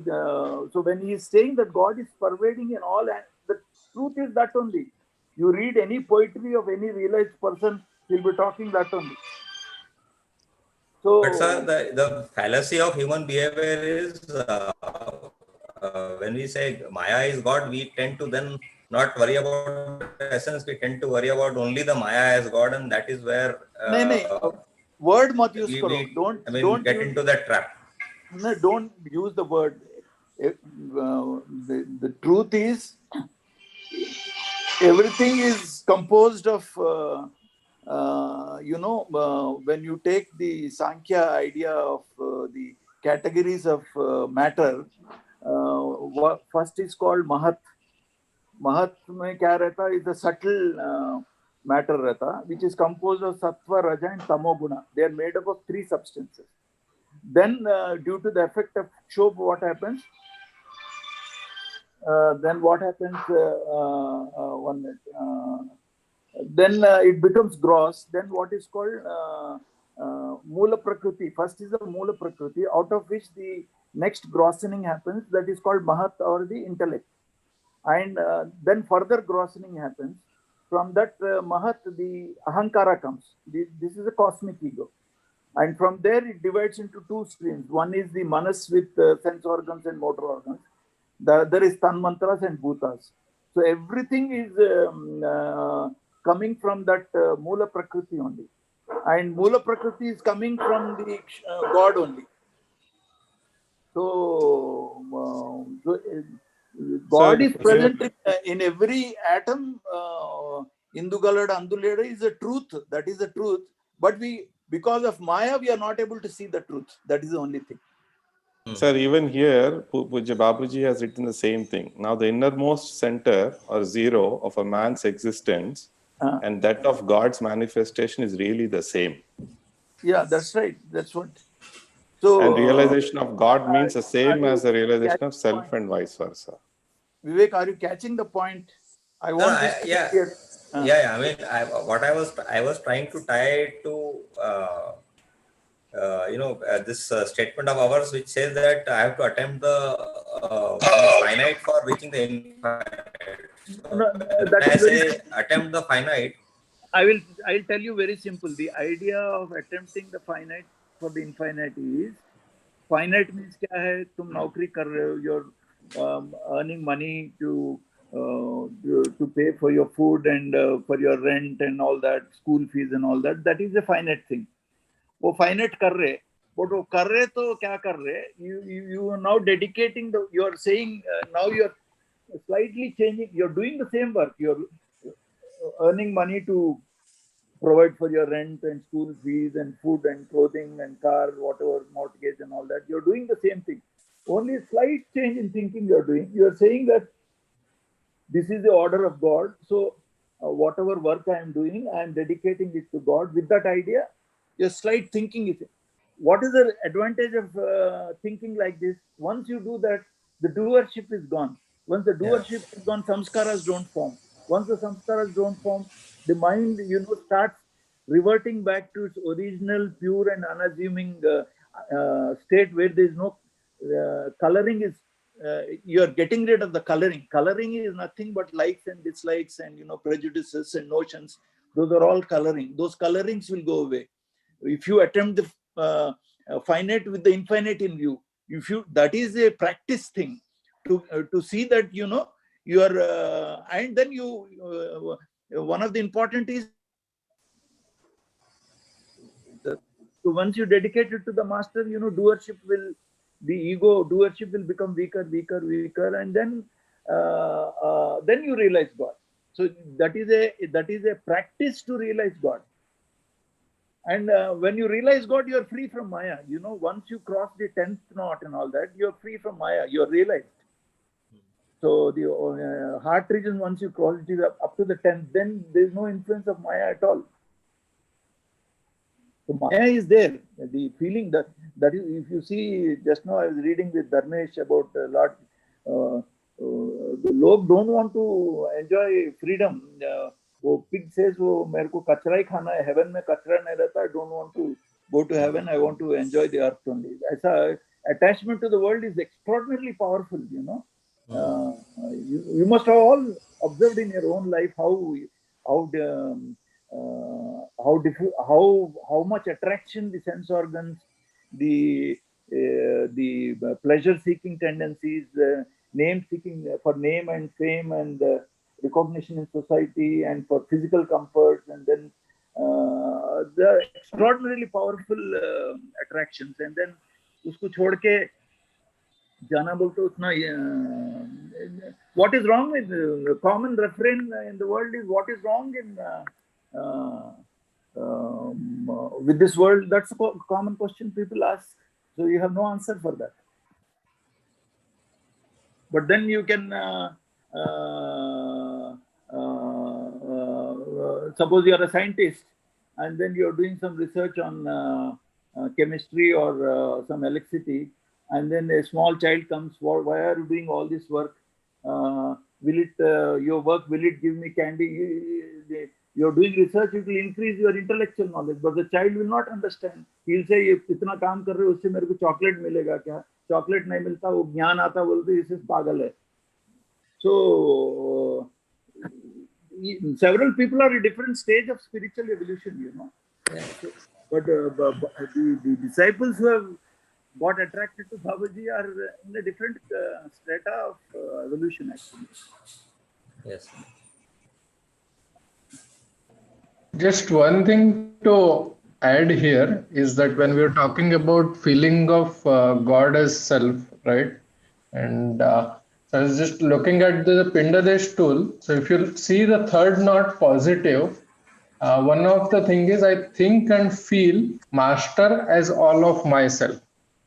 when he is saying that God is pervading in all, the truth is that only. You read any poetry of any realized person, he'll be talking that only. So, but sir, the fallacy of human behavior is when we say Maya is God, we tend to then not worry about the essence. We tend to worry about only the Maya as God, and that is where word mat use we karo. don't get into that trap. No, don't use the word. The truth is, everything is composed of, when you take the Sankhya idea of the categories of matter, first is called Mahat. Mahat mein kya rehta is the subtle matter rehta, which is composed of Sattva, Raja and Tamo Guna. They are made up of 3 substances. Then due to the effect of Kshobh, what happens? Then what happens? One minute. Then it becomes gross. Then what is called Mula Prakriti. First is the Mula Prakriti, out of which the next grossening happens. That is called Mahat, or the intellect. And then further grossening happens. From that Mahat, the Ahankara comes. This is a cosmic ego. And from there, it divides into 2 streams. One is the Manas with sense organs and motor organs. The other is Tanmantras and Bhutas. So everything is coming from that Mula Prakriti only. And Mula Prakriti is coming from the God only. So, God is present in every atom. Indugalada, Anduleda is the truth. That is the truth. But because of Maya, we are not able to see the truth. That is the only thing. Sir, even here, Pujya Babuji has written the same thing. Now, the innermost center or zero of a man's existence and that of God's manifestation is really the same. Yeah, that's right. That's what. So, and realization of God means the same as the realization of self and vice versa. Vivek, are you catching the point? I want this to yeah. clear. Yeah. I mean, I was trying to tie it to this statement of ours, which says that I have to attempt the finite for reaching the infinite. So when I say attempt the finite, I'll tell you very simple. The idea of attempting the finite for the infinite is, finite means kya hai? Tum naukri kar rahe ho, you're earning money to pay for your food and for your rent and all that, school fees and all that. That is a finite thing. वो finite कर रहे, but वो कर रहे तो क्या कर रहे? You are now dedicating you are saying now you are slightly changing. You're doing the same work. You're earning money to provide for your rent and school fees and food and clothing and car, whatever, mortgage and all that. You're doing the same thing. Only a slight change in thinking you're doing. You're saying that this is the order of God. So whatever work I am doing, I am dedicating it to God. With that idea, your slight thinking is. What is the advantage of thinking like this? Once you do that, the doership is gone. Once the doership is gone, samskaras don't form. Once the samskaras don't form, the mind, starts reverting back to its original, pure and unassuming state where there is no coloring. Is you are getting rid of the coloring. Coloring is nothing but likes and dislikes and prejudices and notions. Those are all coloring. Those colorings will go away if you attempt the finite with the infinite in view. That is a practice thing to see that you are and then one of the important is, so once you dedicate it to the master, doership will, the doership will become weaker, and then you realize God. So that is a practice to realize God. And when you realize God, you're free from Maya. Once you cross the 10th knot and all that, you're free from Maya. You're realized. So the heart region, once you cross it up to the 10th, then there's no influence of Maya at all. So Maya is there. The feeling that is, if you see, just now I was reading with Dharmesh about Lord. The Lord don't want to enjoy freedom. वो pig says वो मेरे को कचरा ही खाना है, heaven में कचरा नहीं रहता, I don't want to go to heaven, I want to enjoy the earth only. ऐसा attachment to the world is extraordinarily powerful, you must have all observed in your own life how how much attraction the sense organs, the pleasure-seeking tendencies, name-seeking for name and fame and recognition in society, and for physical comforts, and then the extraordinarily powerful attractions, and then उसको छोड़ के जाना बोलते उतना what is wrong with the common refrain in the world is what is wrong in with this world? That's a common question people ask. So you have no answer for that. But then you can suppose you are a scientist and then you are doing some research on chemistry or some electricity, and then a small child comes, why are you doing all this work? Will it your work, will it give me candy? You're doing research, it will increase your intellectual knowledge, but the child will not understand. He'll say, ये इतना काम कर रहे हो, उससे मेरे को chocolate मिलेगा क्या? चॉकलेट नहीं मिलता, वो ज्ञान आता बोलते इसे पागल है. So several people are at different stage of spiritual evolution, you know. Yeah. So, but the disciples who have got attracted to Babuji are in a different strata of evolution, actually. Yes. Just one thing to add here is that when we're talking about feeling of God as self, right? And so I was just looking at the Pindadesh tool. So if you see the third knot positive, one of the thing is I think and feel master as all of myself.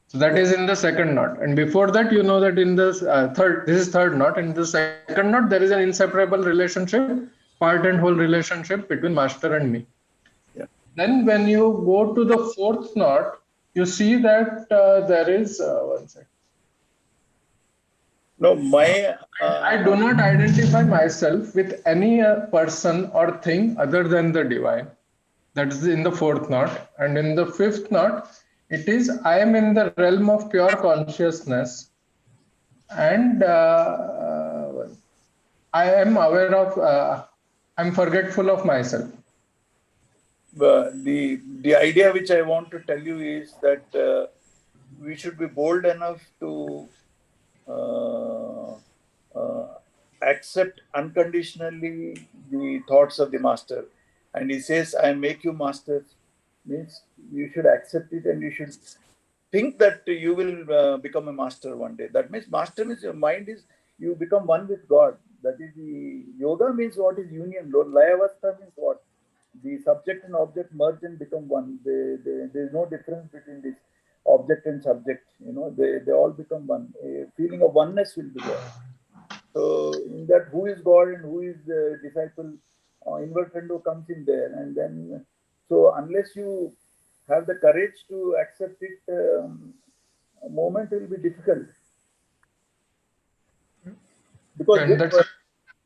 So that is in the second knot. And before that, you know that in the this is third knot. In the second knot, there is an inseparable relationship, part and whole relationship between master and me. Yeah. Then when you go to the fourth knot, you see that there is, one second. No, my I do not identify myself with any person or thing other than the divine. That is in the fourth knot. And in the fifth knot, it is I am in the realm of pure consciousness, and I am aware of, I'm forgetful of myself. The idea which I want to tell you is that we should be bold enough to accept unconditionally the thoughts of the master. And he says, I make you masters. Means you should accept it and you should think that you will become a master one day. That means master means your mind is, you become one with God. That is the yoga means what is union. Layavastha means what? The subject and object merge and become one. There is no difference between this object and subject. You know, they all become one. A feeling of oneness will be there. So in that, who is God and who is the disciple, invertendo comes in there. And then, so unless you have the courage to accept it, a moment will be difficult. Because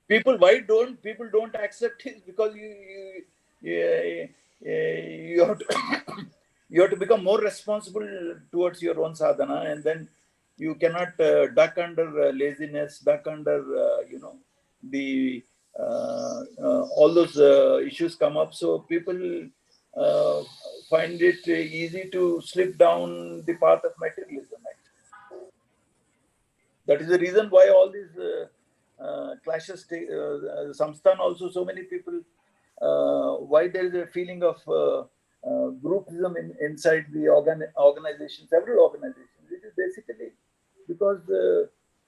people don't accept it? Because you have to you have to become more responsible towards your own sadhana, and then you cannot duck under laziness, duck under the all those issues come up. So people find it easy to slip down the path of materialism. That is the reason why all these clashes take Samsthan also, so many people, why there is a feeling of groupism inside the organization, several organizations. It is basically because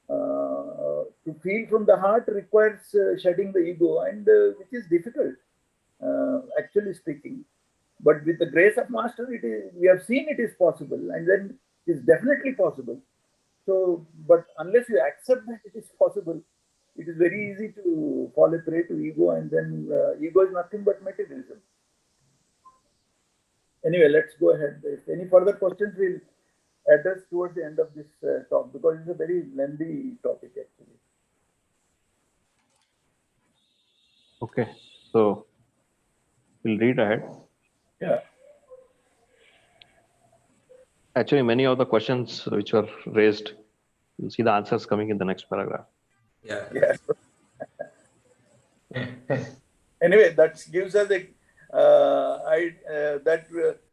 to feel from the heart requires shedding the ego, and which is difficult, actually speaking. But with the grace of Master, we have seen it is possible, and then it is definitely possible. So, but unless you accept that it is possible, it is very easy to fall a prey to ego, and then ego is nothing but materialism. Anyway, let's go ahead. If any further questions, we'll address towards the end of this talk, because it's a very lengthy topic actually. Okay, so we'll read ahead. Yeah. Actually, many of the questions which were raised, you'll see the answers coming in the next paragraph. Yeah. Yes. Anyway, that gives us a.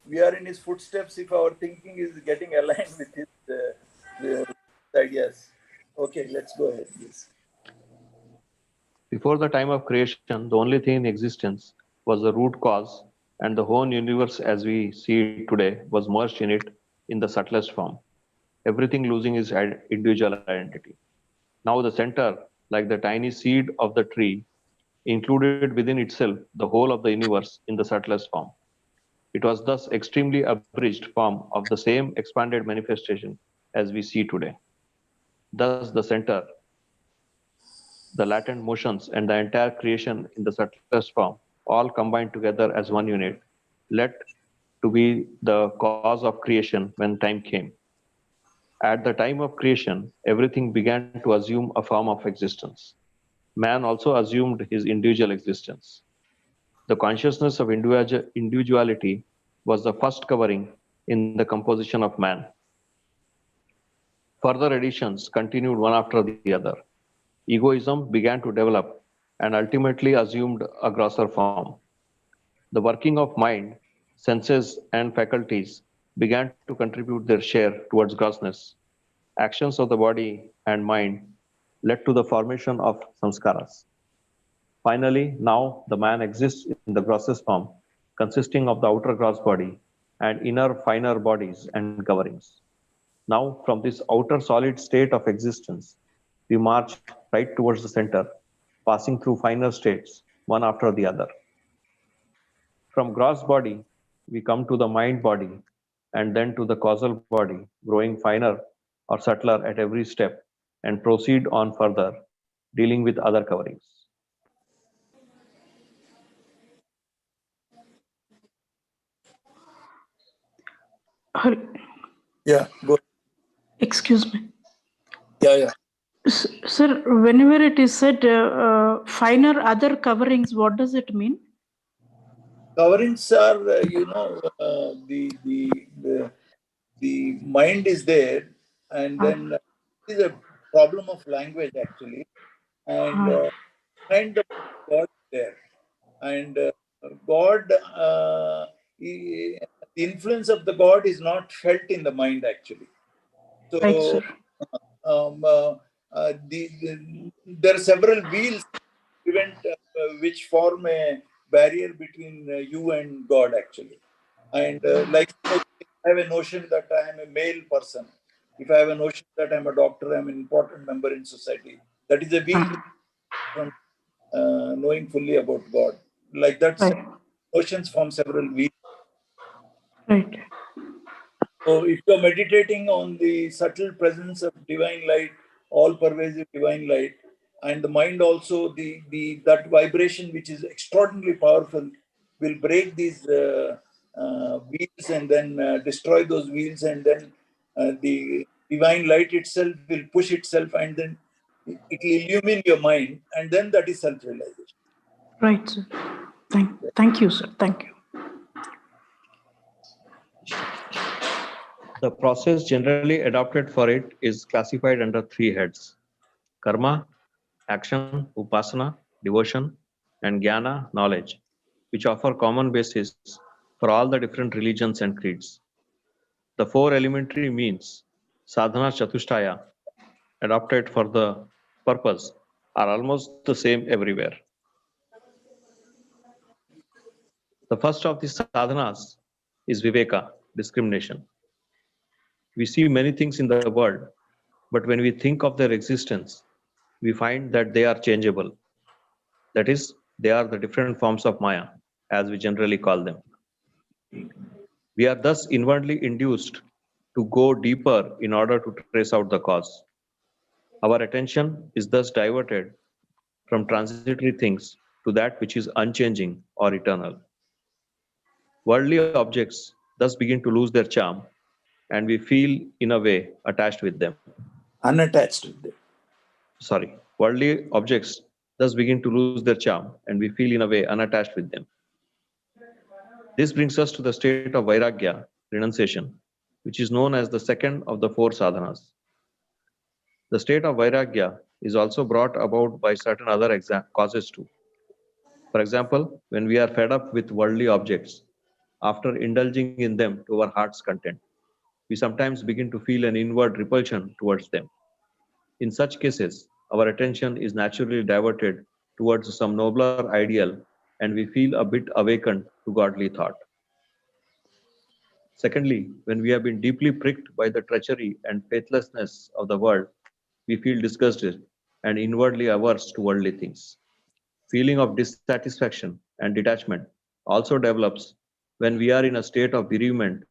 we are in his footsteps if our thinking is getting aligned with his ideas. Okay, let's go ahead, please. Before the time of creation, the only thing in existence was the root cause, and the whole universe as we see it today was merged in it in the subtlest form, everything losing its individual identity. Now the center, like the tiny seed of the tree, included within itself the whole of the universe in the subtlest form. It was thus extremely abridged form of the same expanded manifestation as we see today. Thus the center, the latent motions, and the entire creation in the subtlest form, all combined together as one unit, led to be the cause of creation when time came. At the time of creation, everything began to assume a form of existence. Man also assumed his individual existence. The consciousness of individuality was the first covering in the composition of man. Further additions continued one after the other. Egoism began to develop and ultimately assumed a grosser form. The working of mind, senses, and faculties began to contribute their share towards grossness. Actions of the body and mind led to the formation of samskaras. Finally, now the man exists in the grossest form, consisting of the outer gross body and inner finer bodies and coverings. Now, from this outer solid state of existence, we march right towards the center, passing through finer states, one after the other. From gross body, we come to the mind body, and then to the causal body, growing finer or subtler at every step, and proceed on further, dealing with other coverings. Yeah, go. Excuse me. Yeah. Sir, whenever it is said finer other coverings, what does it mean? Coverings are, the mind is there, and then it is a problem of language actually, and mind of God is there, and God, the influence of the God is not felt in the mind actually. So Right, sir. There are several wheels which form a barrier between you and God actually. And like suppose if I have a notion that I am a male person, if I have a notion that I'm a doctor, I'm an important member in society, that is a wheel from knowing fully about God. Like that, Right. notions form several wheels. Right. So if you're meditating on the subtle presence of divine light, all pervasive divine light, and the mind also, the that vibration which is extraordinarily powerful will break these wheels and then destroy those wheels, and then the divine light itself will push itself, and then it will illumine your mind, and then that is self-realization. Right, sir. Thank you, sir. Thank you. The process generally adopted for it is classified under three heads: karma, action, upasana, devotion, and jnana, knowledge, which offer common basis for all the different religions and creeds. The four elementary means, sadhana chatushtaya, adopted for the purpose, are almost the same everywhere. The first of these sadhanas is viveka, discrimination. We see many things in the world, but when we think of their existence, we find that they are changeable. That is, they are the different forms of Maya, as we generally call them. We are thus inwardly induced to go deeper in order to trace out the cause. Our attention is thus diverted from transitory things to that which is unchanging or eternal. Worldly objects thus begin to lose their charm, and we feel, in a way, attached with them. Unattached with them. Worldly objects thus begin to lose their charm, and we feel, in a way, unattached with them. This brings us to the state of vairagya, renunciation, which is known as the second of the four sadhanas. The state of vairagya is also brought about by certain other causes too. For example, when we are fed up with worldly objects, after indulging in them to our heart's content, we sometimes begin to feel an inward repulsion towards them. In such cases, our attention is naturally diverted towards some nobler ideal and we feel a bit awakened to godly thought. Secondly, when we have been deeply pricked by the treachery and faithlessness of the world, we feel disgusted and inwardly averse to worldly things. Feeling of dissatisfaction and detachment also develops when we are in a state of bereavement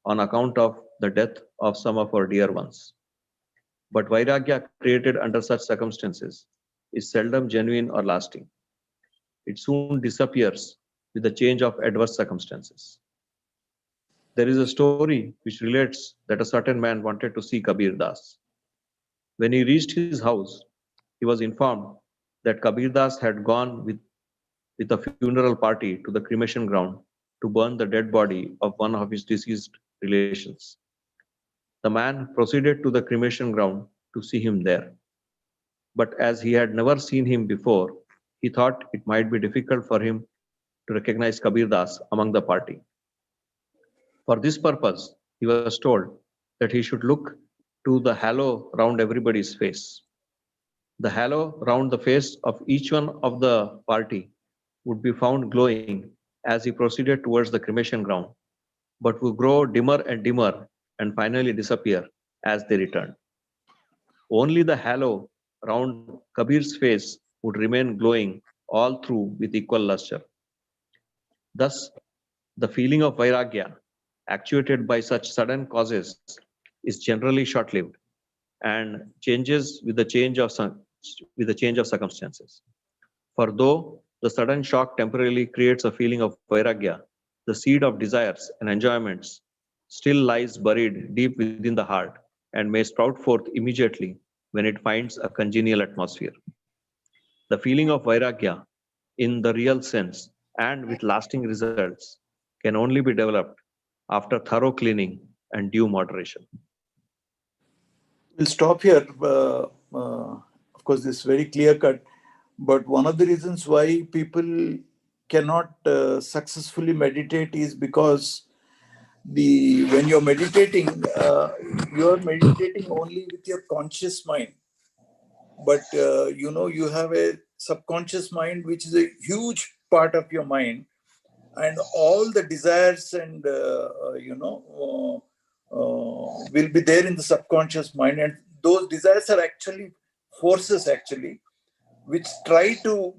on account of the death of some of our dear ones. But Vairagya created under such circumstances is seldom genuine or lasting. It soon disappears with the change of adverse circumstances. There is a story which relates that a certain man wanted to see Kabir Das. When he reached his house, he was informed that Kabir Das had gone with a funeral party to the cremation ground to burn the dead body of one of his deceased relations. The man proceeded to the cremation ground to see him there. But as he had never seen him before, he thought it might be difficult for him to recognize Kabir Das among the party. For this purpose, he was told that he should look to the halo round everybody's face. The halo round the face of each one of the party would be found glowing as he proceeded towards the cremation ground, but would grow dimmer and dimmer and finally disappear as they returned. Only the halo round Kabir's face would remain glowing all through with equal luster. Thus, the feeling of Vairagya, actuated by such sudden causes, is generally short-lived and changes with the change of circumstances. For though the sudden shock temporarily creates a feeling of Vairagya, the seed of desires and enjoyments still lies buried deep within the heart and may sprout forth immediately when it finds a congenial atmosphere. The feeling of Vairagya in the real sense and with lasting results can only be developed after thorough cleaning and due moderation. We'll stop here. Of course, this is very clear cut. But one of the reasons why people cannot successfully meditate is because when you're meditating only with your conscious mind. But you have a subconscious mind, which is a huge part of your mind, and all the desires and will be there in the subconscious mind, and those desires are actually forces which try to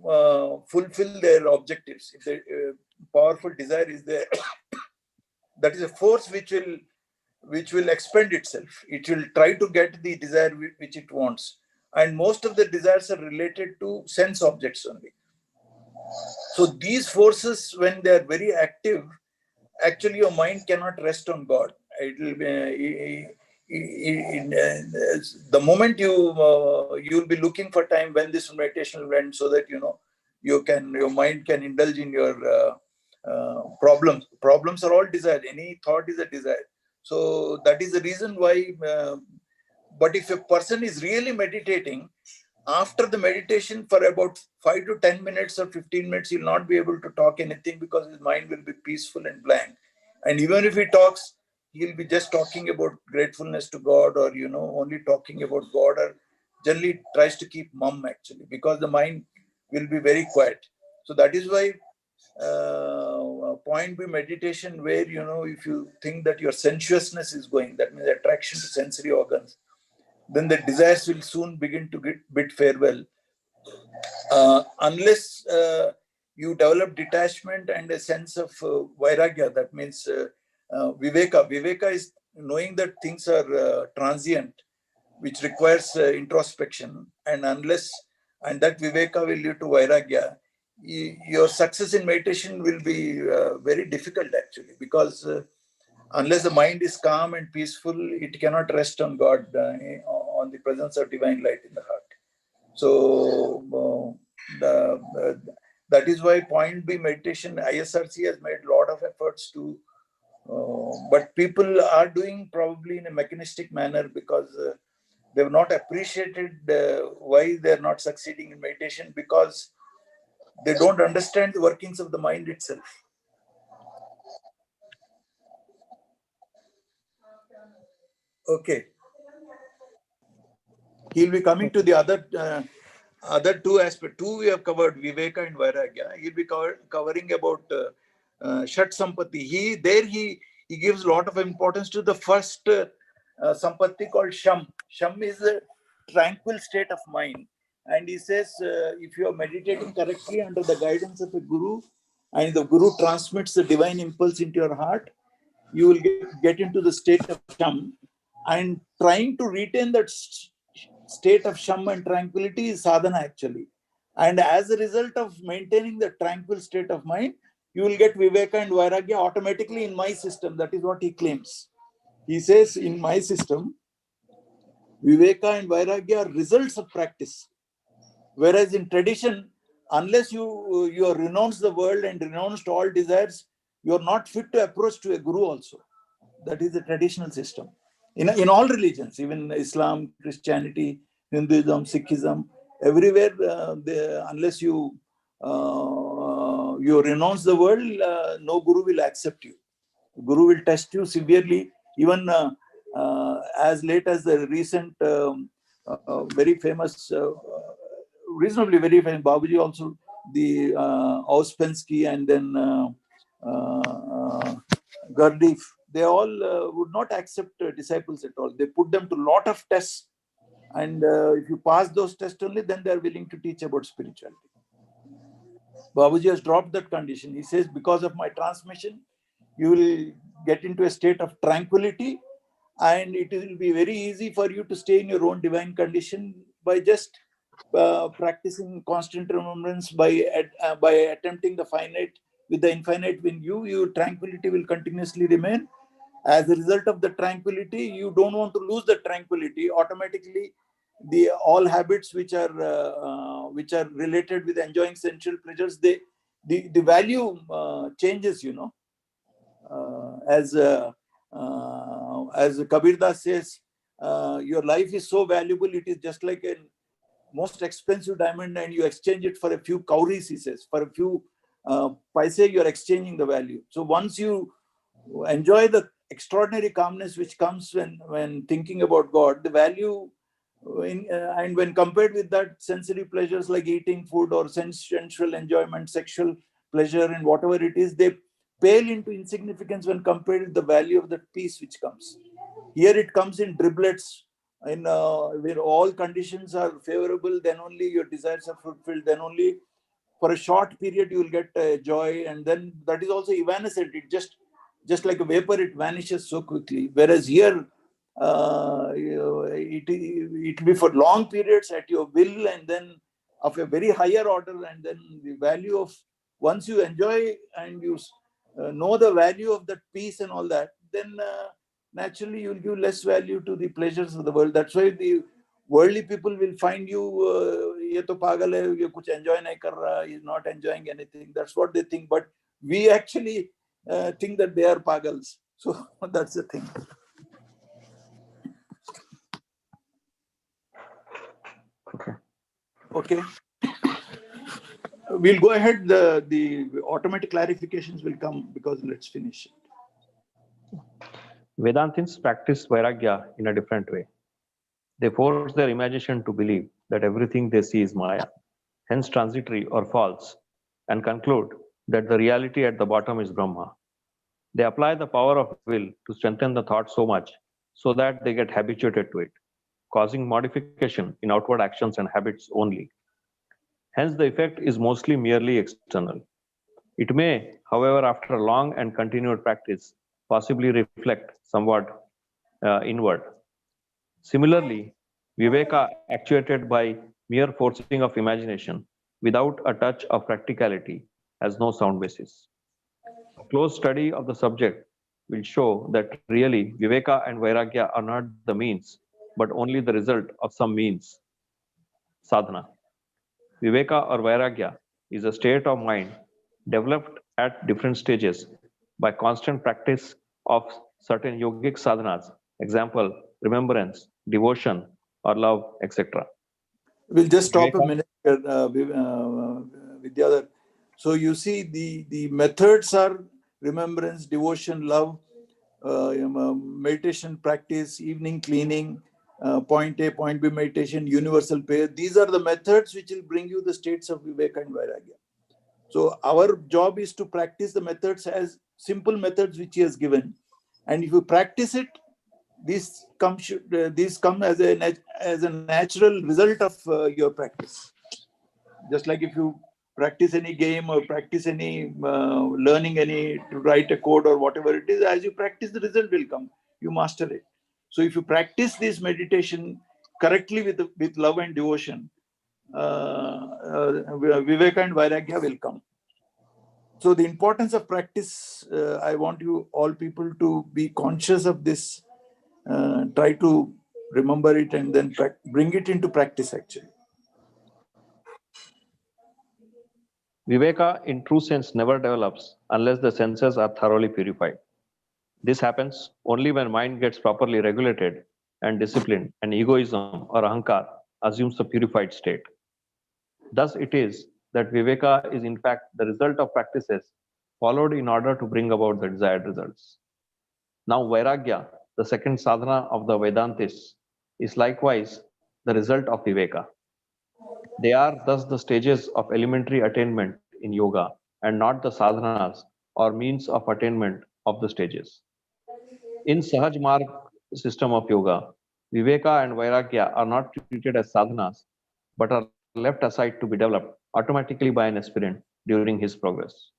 fulfill their objectives. If the powerful desire is there, that is a force which will expend itself. It will try to get the desire which it wants, and most of the desires are related to sense objects only. So these forces, when they are very active, actually your mind cannot rest on God. It will be the moment you'll be looking for time when this meditation will end, so that your mind can indulge in your problems. Problems are all desire. Any thought is a desire. So that is the reason why. But if a person is really meditating, after the meditation for about 5 to 10 minutes or 15 minutes, he'll not be able to talk anything because his mind will be peaceful and blank. And even if he talks, he'll be just talking about gratefulness to God, or only talking about God, or generally tries to keep mum actually, because the mind will be very quiet. So that is why point B meditation, where if you think that your sensuousness is going, that means attraction to sensory organs, then the desires will soon begin to bid farewell. Unless you develop detachment and a sense of vairagya, that means viveka. Viveka is knowing that things are transient, which requires introspection. And that viveka will lead to vairagya, your success in meditation will be very difficult actually, because unless the mind is calm and peaceful, it cannot rest on God, on the presence of divine light in the heart. So that is why point B meditation, ISRC has made a lot of efforts to, but people are doing probably in a mechanistic manner, because they have not appreciated why they are not succeeding in meditation, because they don't understand the workings of the mind itself. Okay. He'll be coming to the other two aspects. Two we have covered, Viveka and Vairagya. He'll be covering about Shat Sampatti. He gives a lot of importance to the first Sampatti called Sham. Sham is a tranquil state of mind. And he says, if you are meditating correctly under the guidance of a guru, and the guru transmits the divine impulse into your heart, you will get into the state of Sham. And trying to retain that state of Sham and tranquility is sadhana actually. And as a result of maintaining the tranquil state of mind, you will get Viveka and Vairagya automatically in my system. That is what he claims. He says, in my system, Viveka and Vairagya are results of practice. Whereas in tradition, unless you have renounced the world and renounced all desires, you are not fit to approach to a guru also. That is the traditional system. In all religions, even Islam, Christianity, Hinduism, Sikhism, everywhere, unless you renounce the world, no guru will accept you. Guru will test you severely. Even as late as the recent, very famous, reasonably very famous Babuji also, the Ouspensky and then Gurdjieff, they all would not accept disciples at all. They put them to a lot of tests, and if you pass those tests only, then they are willing to teach about spirituality. Babuji has dropped that condition. He says, because of my transmission, you will get into a state of tranquility, and it will be very easy for you to stay in your own divine condition by just practicing constant remembrance, by attempting the finite with the infinite. When your tranquility will continuously remain. As a result of the tranquility, you don't want to lose the tranquility. Automatically, all habits which are related with enjoying sensual pleasures, the value changes. As Kabir Das says, your life is so valuable. It is just like a most expensive diamond, and you exchange it for a few cowries. He says, for a few paise, you are exchanging the value. So once you enjoy the extraordinary calmness which comes when thinking about God, the value and when compared with that sensory pleasures like eating food or sensual enjoyment, sexual pleasure, and whatever it is, they pale into insignificance when compared with the value of that peace which comes. Here it comes in driblets, where all conditions are favorable, then only your desires are fulfilled, then only for a short period you will get joy, and then that is also evanescent. It just like a vapor, it vanishes so quickly. Whereas here, it will be for long periods at your will, and then of a very higher order, and then the value of, once you enjoy and you know the value of that peace and all that, then naturally you will give less value to the pleasures of the world. That's why the worldly people will find you, ye to pagal hai, ye kuch enjoy nahi kar raha, he is not enjoying anything. That's what they think. But we actually think that they are pagals. So that's the thing. Okay. We'll go ahead. The automatic clarifications will come, because let's finish it. Vedantins practice Vairagya in a different way. They force their imagination to believe that everything they see is Maya, hence transitory or false, and conclude that the reality at the bottom is Brahma. They apply the power of will to strengthen the thought so much so that they get habituated to it, causing modification in outward actions and habits only. Hence, the effect is mostly merely external. It may, however, after a long and continued practice, possibly reflect somewhat inward. Similarly, Viveka, actuated by mere forcing of imagination, without a touch of practicality, has no sound basis. A close study of the subject will show that really Viveka and Vairagya are not the means, but only the result of some means, sadhana. Viveka or Vairagya is a state of mind developed at different stages by constant practice of certain yogic sadhanas, example, remembrance, devotion, or love, etc. We'll just stop a minute, Vidyadhar. So you see, the methods are remembrance, devotion, love. meditation practice, evening cleaning, point A, point B meditation, universal prayer. These are the methods which will bring you the states of Viveka and Vairagya. So our job is to practice the methods as simple methods which he has given. And if you practice it, these come as a natural result of your practice. Just like if you practice any game or practice any learning any to write a code or whatever it is, as you practice, the result will come. You master it. So if you practice this meditation correctly with love and devotion, Viveka and Vairagya will come. So the importance of practice, I want you all people to be conscious of this. Try to remember it and then bring it into practice actually. Viveka in true sense never develops unless the senses are thoroughly purified. This happens only when mind gets properly regulated and disciplined and egoism or ahankar assumes the purified state. Thus it is that Viveka is in fact the result of practices followed in order to bring about the desired results. Now Vairagya, the second sadhana of the Vedantists, is likewise the result of Viveka. They are thus the stages of elementary attainment in yoga and not the sadhanas or means of attainment of the stages. In Sahaj Marg system of yoga, Viveka and Vairagya are not treated as sadhanas but are left aside to be developed automatically by an aspirant during his progress.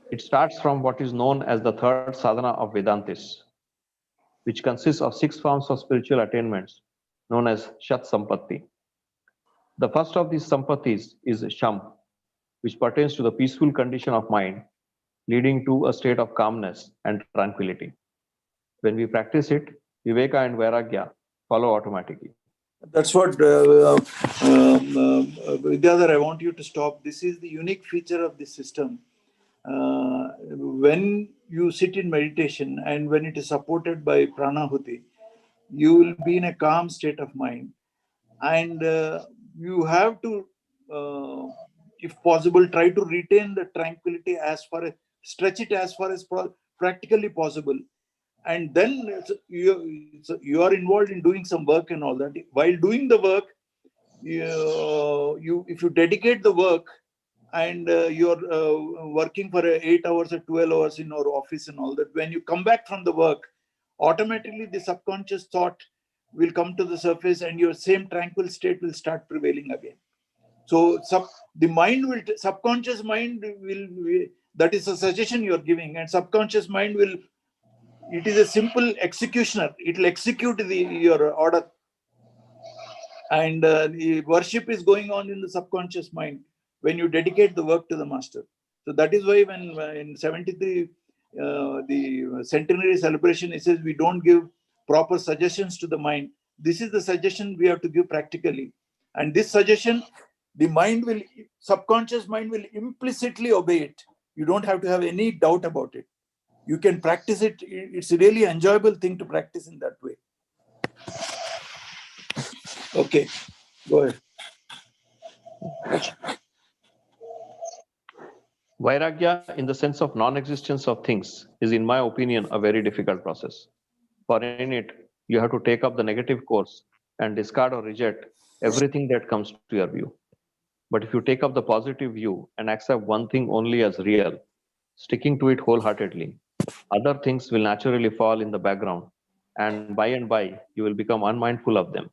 It starts from what is known as the third sadhana of Vedantis, which consists of 6 forms of spiritual attainments known as Shat Sampatti. The first of these sampattis is Sham, which pertains to the peaceful condition of mind, leading to a state of calmness and tranquility. When we practice it, Viveka and Vairagya follow automatically. That's what, Vidyadhar, I want you to stop. This is the unique feature of this system. When you sit in meditation and when it is supported by pranahuti, you will be in a calm state of mind. And you have to, if possible, try to retain the tranquility stretch it as far as practically possible. And then you are involved in doing some work and all that. While doing the work, if you dedicate the work and you're working for 8 hours or 12 hours in our office and all that, when you come back from the work, automatically the subconscious thought will come to the surface and your same tranquil state will start prevailing again. So the mind will, subconscious mind will, that is a suggestion you are giving, and subconscious mind will, it is a simple executioner. It will execute your order. And the worship is going on in the subconscious mind when you dedicate the work to the master. So that is why when in 73, the centenary celebration, it says we don't give proper suggestions to the mind. This is the suggestion we have to give practically. And this suggestion, the mind will, subconscious mind will implicitly obey it. You don't have to have any doubt about it. You can practice it. It's a really enjoyable thing to practice in that way. Okay, go ahead. Vairagya, in the sense of non-existence of things, is in my opinion a very difficult process. For in it, you have to take up the negative course and discard or reject everything that comes to your view. But if you take up the positive view and accept one thing only as real, sticking to it wholeheartedly, other things will naturally fall in the background, and by, you will become unmindful of them.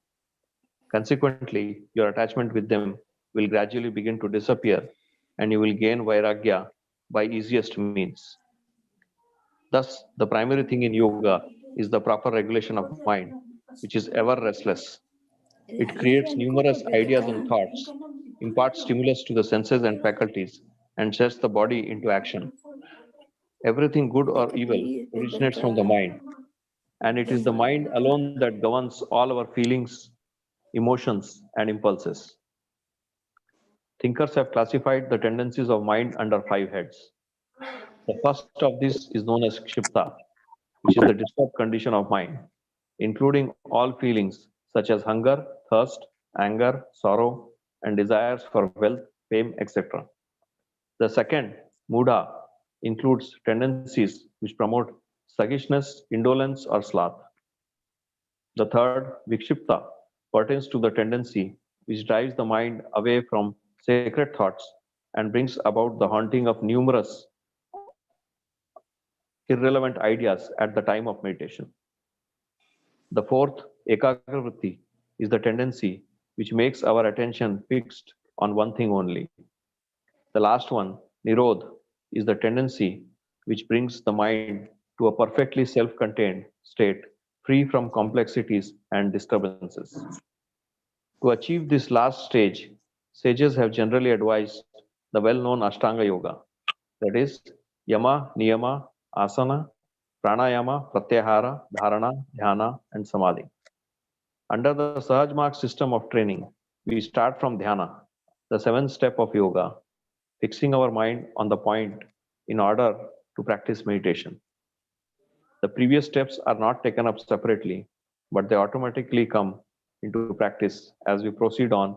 Consequently, your attachment with them will gradually begin to disappear, and you will gain Vairagya by easiest means. Thus, the primary thing in yoga is the proper regulation of mind, which is ever restless. It creates numerous ideas and thoughts, imparts stimulus to the senses and faculties, and sets the body into action. Everything good or evil originates from the mind, and it is the mind alone that governs all our feelings, emotions, and impulses. Thinkers have classified the tendencies of mind under 5 heads. The first of this is known as Kshipta, which is the disturbed condition of mind, including all feelings such as hunger, thirst, anger, sorrow, and desires for wealth, fame, etc. The second, Mudha, includes tendencies which which promote sluggishness, indolence, or sloth. The third, vikshipta, pertains to the tendency which drives the mind away from sacred thoughts and brings about the haunting of numerous irrelevant ideas at the time of meditation. The fourth, ekagravritti, is the tendency which makes our attention fixed on one thing only. The last one, nirodh, is the tendency which brings the mind to a perfectly self-contained state, free from complexities and disturbances. To achieve this last stage, sages have generally advised the well-known Ashtanga Yoga, that is, Yama, Niyama, Asana, Pranayama, Pratyahara, Dharana, Dhyana, and Samadhi. Under the Sahajmarg system of training, we start from Dhyana, the seventh step of yoga, fixing our mind on the point in order to practice meditation. The previous steps are not taken up separately, but they automatically come into practice as we proceed on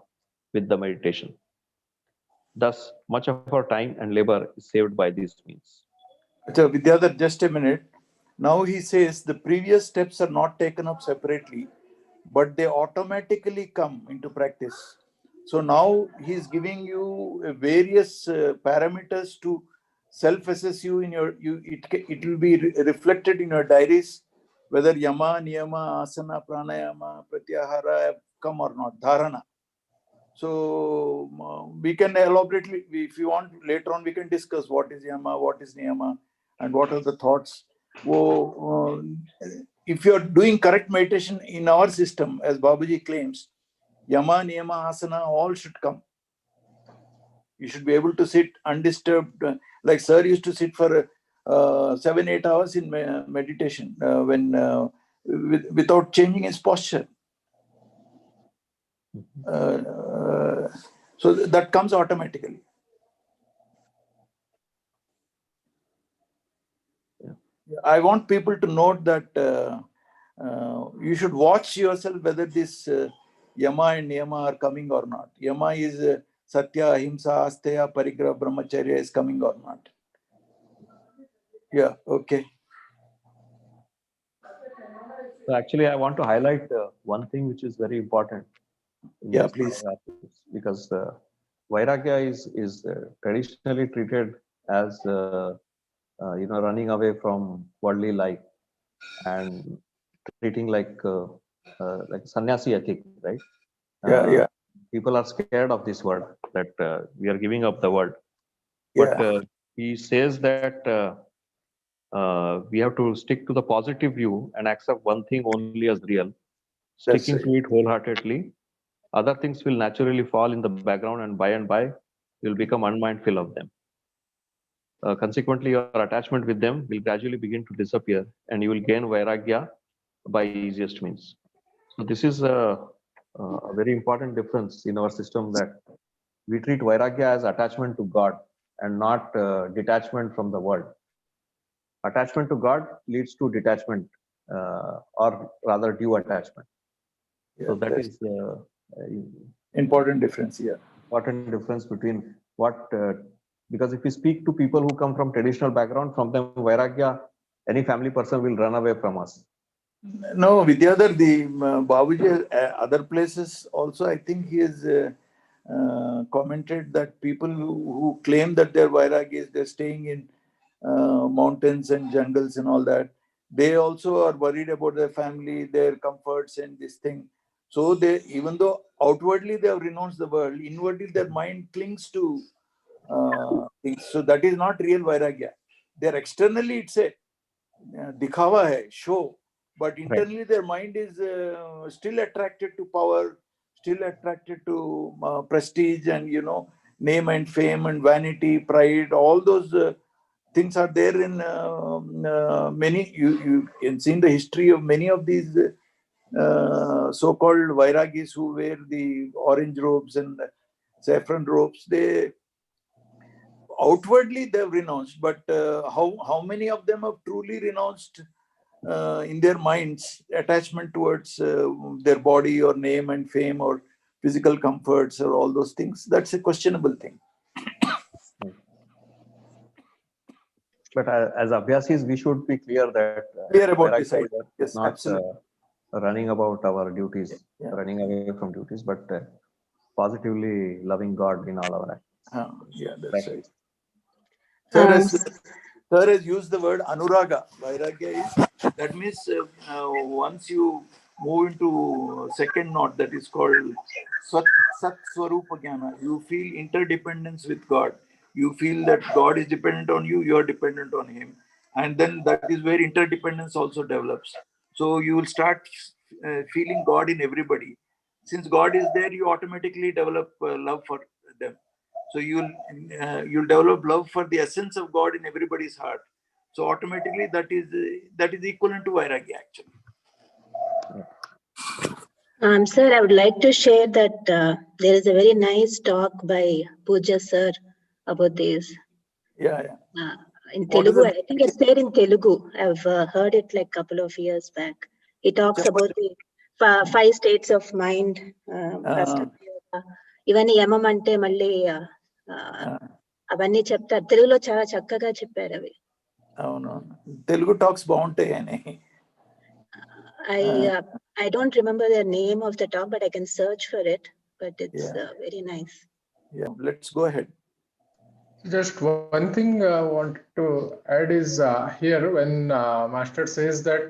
with the meditation. Thus, much of our time and labor is saved by these means. So, Vidyadhar, just a minute. Now he says the previous steps are not taken up separately, but they automatically come into practice. So now he is giving you various parameters to self-assess you in your. It will be reflected in your diaries whether yama, niyama, asana, pranayama, pratyahara have come or not. Dharana. So we can elaborately, if you want, later on we can discuss what is yama, what is niyama, and what are the thoughts. If you are doing correct meditation in our system, as Babuji claims, yama, niyama, asana, all should come. You should be able to sit undisturbed, like Sir used to sit for 7-8 hours in meditation without changing his posture. So that comes automatically. I want people to note that you should watch yourself whether this yama and niyama are coming or not. Yama is satya, ahimsa, asteya, parigraha, brahmacharya is coming or not. Yeah, okay. So actually, I want to highlight one thing which is very important. Yeah, please. Because vairagya is traditionally treated as running away from worldly life and treating like sannyasi ethic, right? Yeah. People are scared of this word, that we are giving up the word. But he says that we have to stick to the positive view and accept one thing only as real, sticking to it wholeheartedly. Other things will naturally fall in the background, and by you'll become unmindful of them. Consequently, your attachment with them will gradually begin to disappear, and you will gain vairagya by easiest means. So this is a very important difference in our system, that we treat vairagya as attachment to God and not detachment from the world. Attachment to God leads to detachment, or rather due attachment. So that is important difference. Yeah, important difference between what because if we speak to people who come from traditional background, from them vairagya, any family person will run away from us. No, Vidyadhar, the Babuji, other places also, I think he has commented that people who claim that they're vairagis, they're staying in mountains and jungles and all that, they also are worried about their family, their comforts and this thing. So they, even though outwardly they have renounced the world, inwardly their mind clings to things. So that is not real vairagya. They're externally, it's a dikhawa hai, show, but internally their mind is still attracted to power, still attracted to prestige and name and fame and vanity, pride. All those things are there in many. You can see in the history of many of these so-called vairagis who wear the orange robes and saffron robes. They outwardly they've renounced, but how many of them have truly renounced in their minds attachment towards their body or name and fame or physical comforts or all those things? That's a questionable thing. But as Abhyasis, we should be clear that Clear about Vairagya this idea. is Yes, not absolutely. running about our duties, Yeah. running away from duties, but positively loving God in all our acts. Yeah, that's right. Practice. Sir has used the word anuraga. Vairagya is, that means once you move into second knot, that is called Sat Swarupa Jnana, you feel interdependence with God. You feel that God is dependent on you, you are dependent on Him. And then that is where interdependence also develops. So you will start feeling God in everybody. Since God is there, you automatically develop love for them. So you'll develop love for the essence of God in everybody's heart. So automatically that is equivalent to vairagya actually. Sir, I would like to share that there is a very nice talk by Pujya sir about this. Yeah. In Telugu, I think it's there in Telugu. I've heard it like a couple of years back. He talks about the 5 states of mind. First, ఇవన్నీ ఏమంటే మళ్ళీ అవన్నీ చెప్తారు. తెలుగులో చాలా చక్కగా చెప్పారు అవి. అవునవును, తెలుగు టాక్స్ బాగుంటాయని. I don't remember the name of the talk, but I can search for it. But it's very nice. Yeah, let's go ahead. Just one thing I want to add is here when Master says that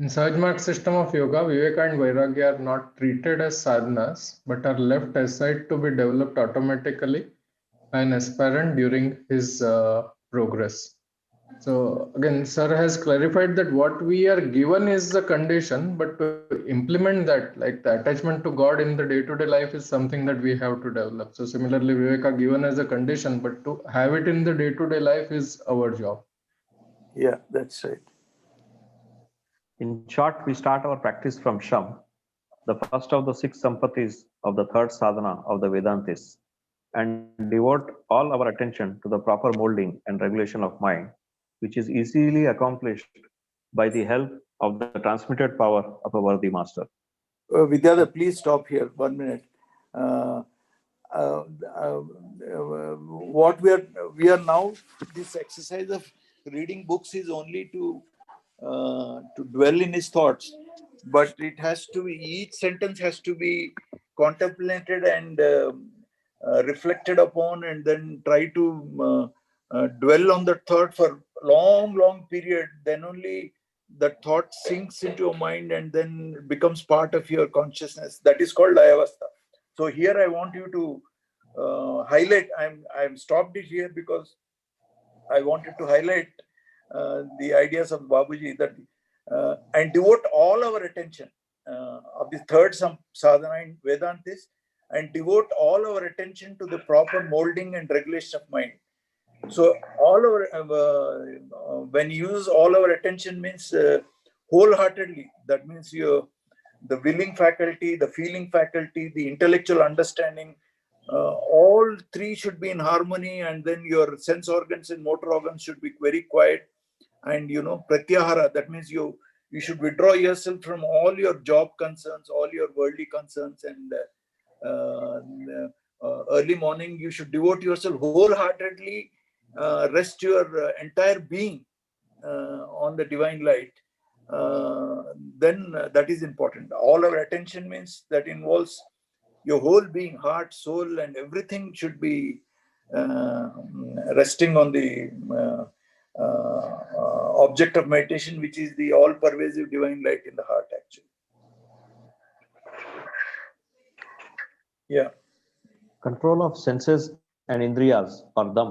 in Sahajmarg system of yoga, Viveka and Vairagya are not treated as sadhanas, but are left aside to be developed automatically by an aspirant during his progress. So again, sir has clarified that what we are given is the condition, but to implement that, like the attachment to God in the day-to-day life is something that we have to develop. So similarly, Viveka given as a condition, but to have it in the day-to-day life is our job. Yeah, that's right. In short, we start our practice from Sham, the first of the 6 sampathis of the third sadhana of the Vedantis, and devote all our attention to the proper molding and regulation of mind, which is easily accomplished by the help of the transmitted power of a worthy master. Vidyadhar, please stop here 1 minute. What we are now, this exercise of reading books is only to dwell in his thoughts, but it has to be, each sentence has to be contemplated and reflected upon, and then try to dwell on that thought for long period. Then only that thought sinks into your mind and then becomes part of your consciousness. That is called ayavastha. So here I want you to highlight. I'm stopped it here because I wanted to highlight the ideas of Babuji, that and devote all our attention of the third sadhana in Vedantis, and devote all our attention to the proper molding and regulation of mind. So all our when you use all our attention means wholeheartedly. That means the willing faculty, the feeling faculty, the intellectual understanding, all 3 should be in harmony, and then your sense organs and motor organs should be very quiet. And pratyahara, that means you should withdraw yourself from all your job concerns, all your worldly concerns, and early morning you should devote yourself wholeheartedly, rest your entire being on the divine light. Then that is important. All our attention means that involves your whole being, heart, soul, and everything should be resting on the object of meditation, which is the all-pervasive divine light in the heart actually. Yeah. Control of senses and indriyas, or dham,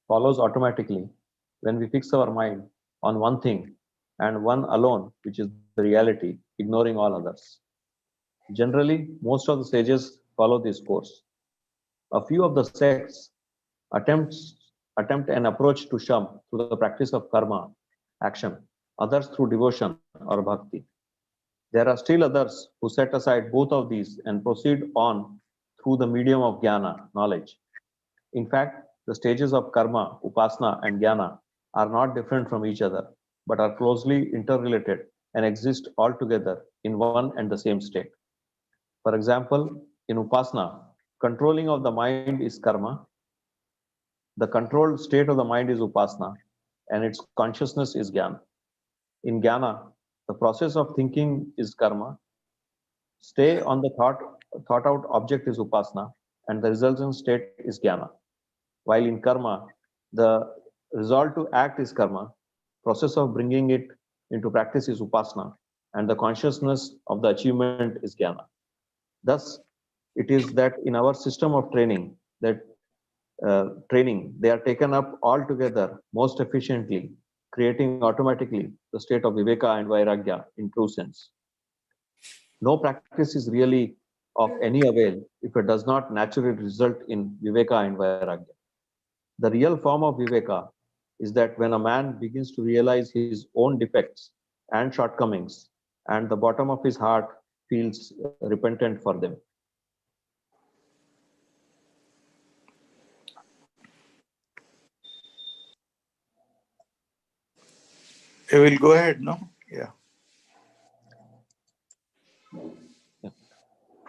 follows automatically when we fix our mind on one thing and one alone, which is the reality, ignoring all others. Generally, most of the sages follow this course. A few of the sects attempt an approach to Sham through the practice of karma, action, others through devotion or bhakti. There are still others who set aside both of these and proceed on through the medium of jnana, knowledge. In fact, the stages of karma, upasana, and jnana are not different from each other, but are closely interrelated and exist all together in one and the same state. For example, in upasana, controlling of the mind is karma. The controlled state of the mind is upasana, and its consciousness is jnana. In jnana, the process of thinking is karma. Stay on the thought out object is upasana, and the resultant state is jnana. While in karma, the resolve to act is karma, process of bringing it into practice is upasana, and the consciousness of the achievement is jnana. Thus, it is that in our system of training, they are taken up all together most efficiently, creating automatically the state of viveka and vairagya in true sense. No practice is really of any avail if it does not naturally result in viveka and vairagya. The real form of viveka is that when a man begins to realize his own defects and shortcomings, and the bottom of his heart feels repentant for them. I will go ahead, no? Yeah.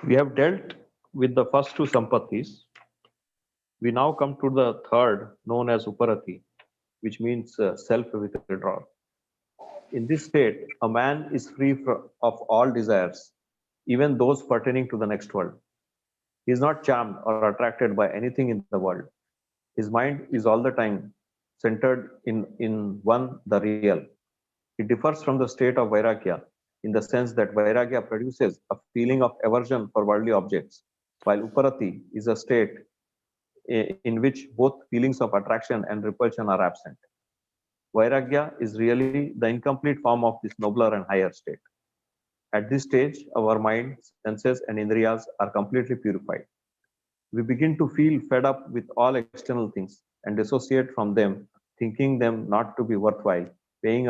We have dealt with the first two sampattis. We now come to the third, known as uparati, which means self-withdrawal. In this state, a man is free of all desires, even those pertaining to the next world. He is not charmed or attracted by anything in the world. His mind is all the time centered in one, the real. It differs from the state of vairagya in the sense that vairagya produces a feeling of aversion for worldly objects, while uparati is a state in which both feelings of attraction and repulsion are absent. Vairagya is really the incomplete form of this nobler and higher state. At this stage, our mind, senses, and indriyas are completely purified. We begin to feel fed up with all external things and dissociate from them, thinking them not to be worthwhile, paying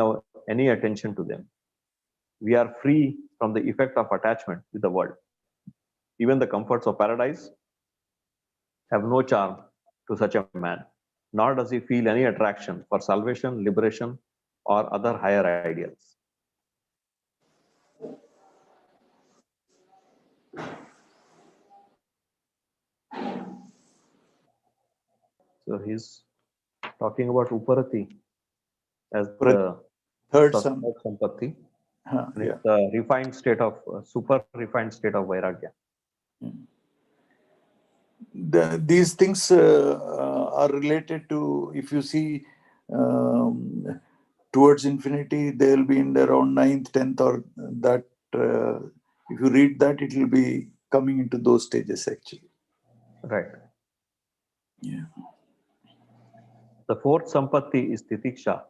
any attention to them. We are free from the effect of attachment with the world. Even the comforts of paradise have no charm to such a man, nor does he feel any attraction for salvation, liberation, or other higher ideals. So he's talking about uparati as the third sampatti. Yeah. It's the refined state of super refined state of vairagya. These things are related to, if you see towards infinity, they will be in the around 9th, 10th, or that. If you read that, it will be coming into those stages actually. Right. Yeah. The fourth sampatti is titiksha,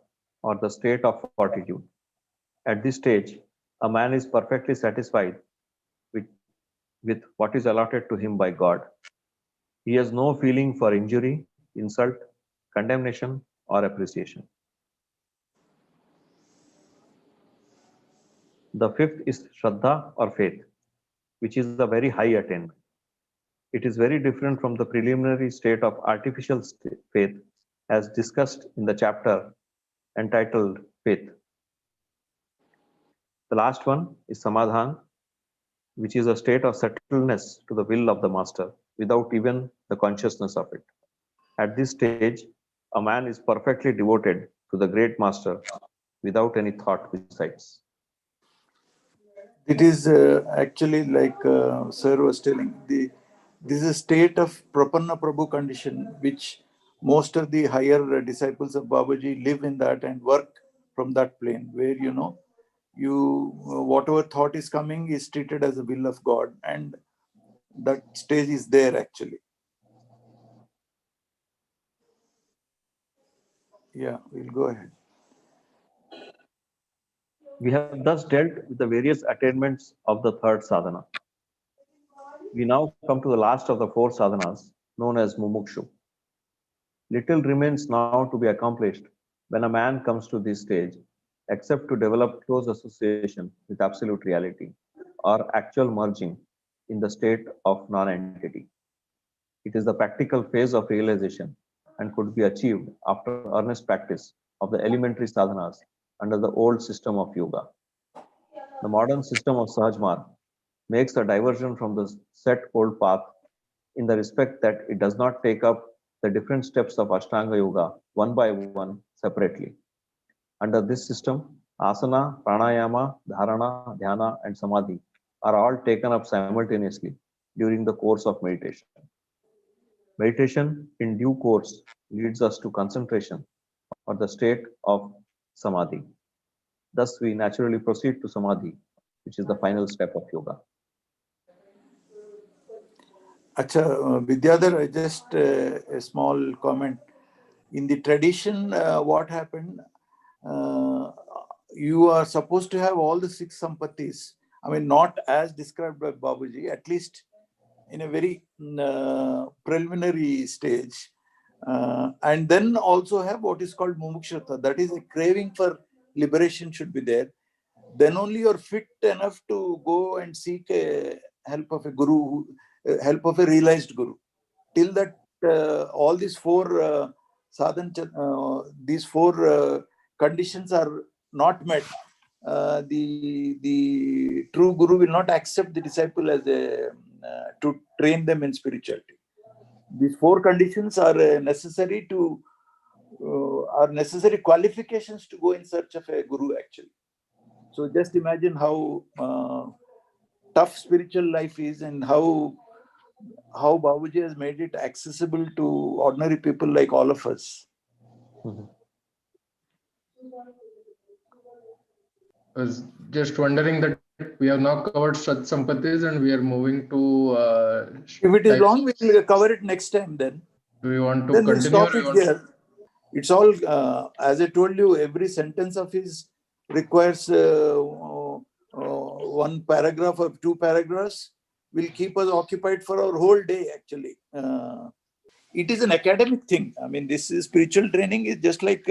or the state of fortitude. At this stage, a man is perfectly satisfied with what is allotted to him by God. He has no feeling for injury, insult, condemnation, or appreciation. The fifth is Shraddha or faith, which is a very high attainment. It is very different from the preliminary state of artificial faith as discussed in the chapter entitled Faith. The last one is Samadhan, which is a state of settledness to the will of the master without even the consciousness of it. At this stage, a man is perfectly devoted to the great master without any thought besides. It is actually like Sir was telling, this is a state of Prapanna Prabhu condition, which most of the higher disciples of Babuji live in that and work from that plane, where whatever thought is coming is treated as a will of God, and that stage is there actually. Yeah, we'll go ahead. We have thus dealt with the various attainments of the third sadhana. We now come to the last of the four sadhanas, known as mumukshu. Little remains now to be accomplished when a man comes to this stage, except to develop close association with absolute reality or actual merging in the state of non-entity. It is the practical phase of realization and could be achieved after earnest practice of the elementary sadhanas under the old system of yoga. The modern system of Sahaj makes a diversion from the set old path in the respect that it does not take up the different steps of Ashtanga Yoga one by one separately, Under this system, asana, pranayama, dharana, dhyana, and samadhi are all taken up simultaneously during the course of meditation. Meditation in due course leads us to concentration or the state of samadhi. Thus, we naturally proceed to samadhi, which is the final step of yoga. Acha, Vidyadhar, just a small comment. In the tradition, what happened? You are supposed to have all the 6 sampattis. I mean, not as described by Babuji, at least in a very preliminary stage. And then also have what is called mumukshata. That is, a craving for liberation should be there. Then only you're fit enough to go and seek help of a guru, help of a realized guru. Till that, all these 4 these 4 conditions are not met, the true guru will not accept the disciple as a to train them in spirituality. These 4 conditions are necessary qualifications to go in search of a guru, actually. So just imagine how tough spiritual life is, and how Babuji has made it accessible to ordinary people like all of us. I was just wondering that we have now covered Sat Sampattis and we are moving to. If it is long, we will cover it next time then. Do we want to then continue? We'll stop it here. It's all, as I told you, every sentence of his requires 1 paragraph or 2 paragraphs. Will keep us occupied for our whole day, actually. It is an academic thing. I mean, this is spiritual training is just like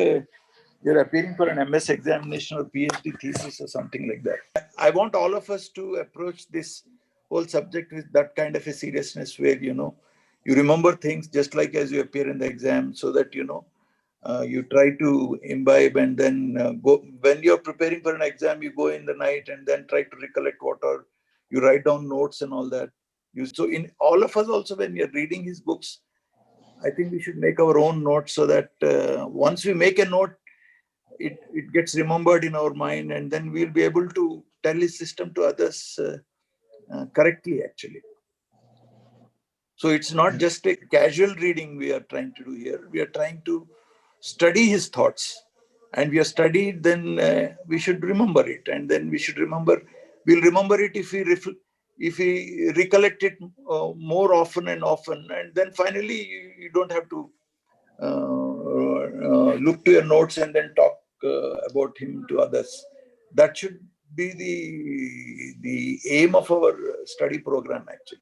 you're appearing for an MS examination or PhD thesis or something like that. I want all of us to approach this whole subject with that kind of a seriousness where, you remember things just like as you appear in the exam, so that, you try to imbibe, and then go. When you're preparing for an exam, you go in the night and then try to recollect or you write down notes and all that. So in all of us also, when you're reading his books, I think we should make our own notes, so that once we make a note, it gets remembered in our mind, and then we'll be able to tell his system to others correctly, actually. So it's not just a casual reading we are trying to do here. We are trying to study his thoughts, and we are studied, then we should remember it, and then we'll remember it if we recollect it more often and often, and then finally you don't have to look to your notes and then talk about him to others. That should be the aim of our study program, actually.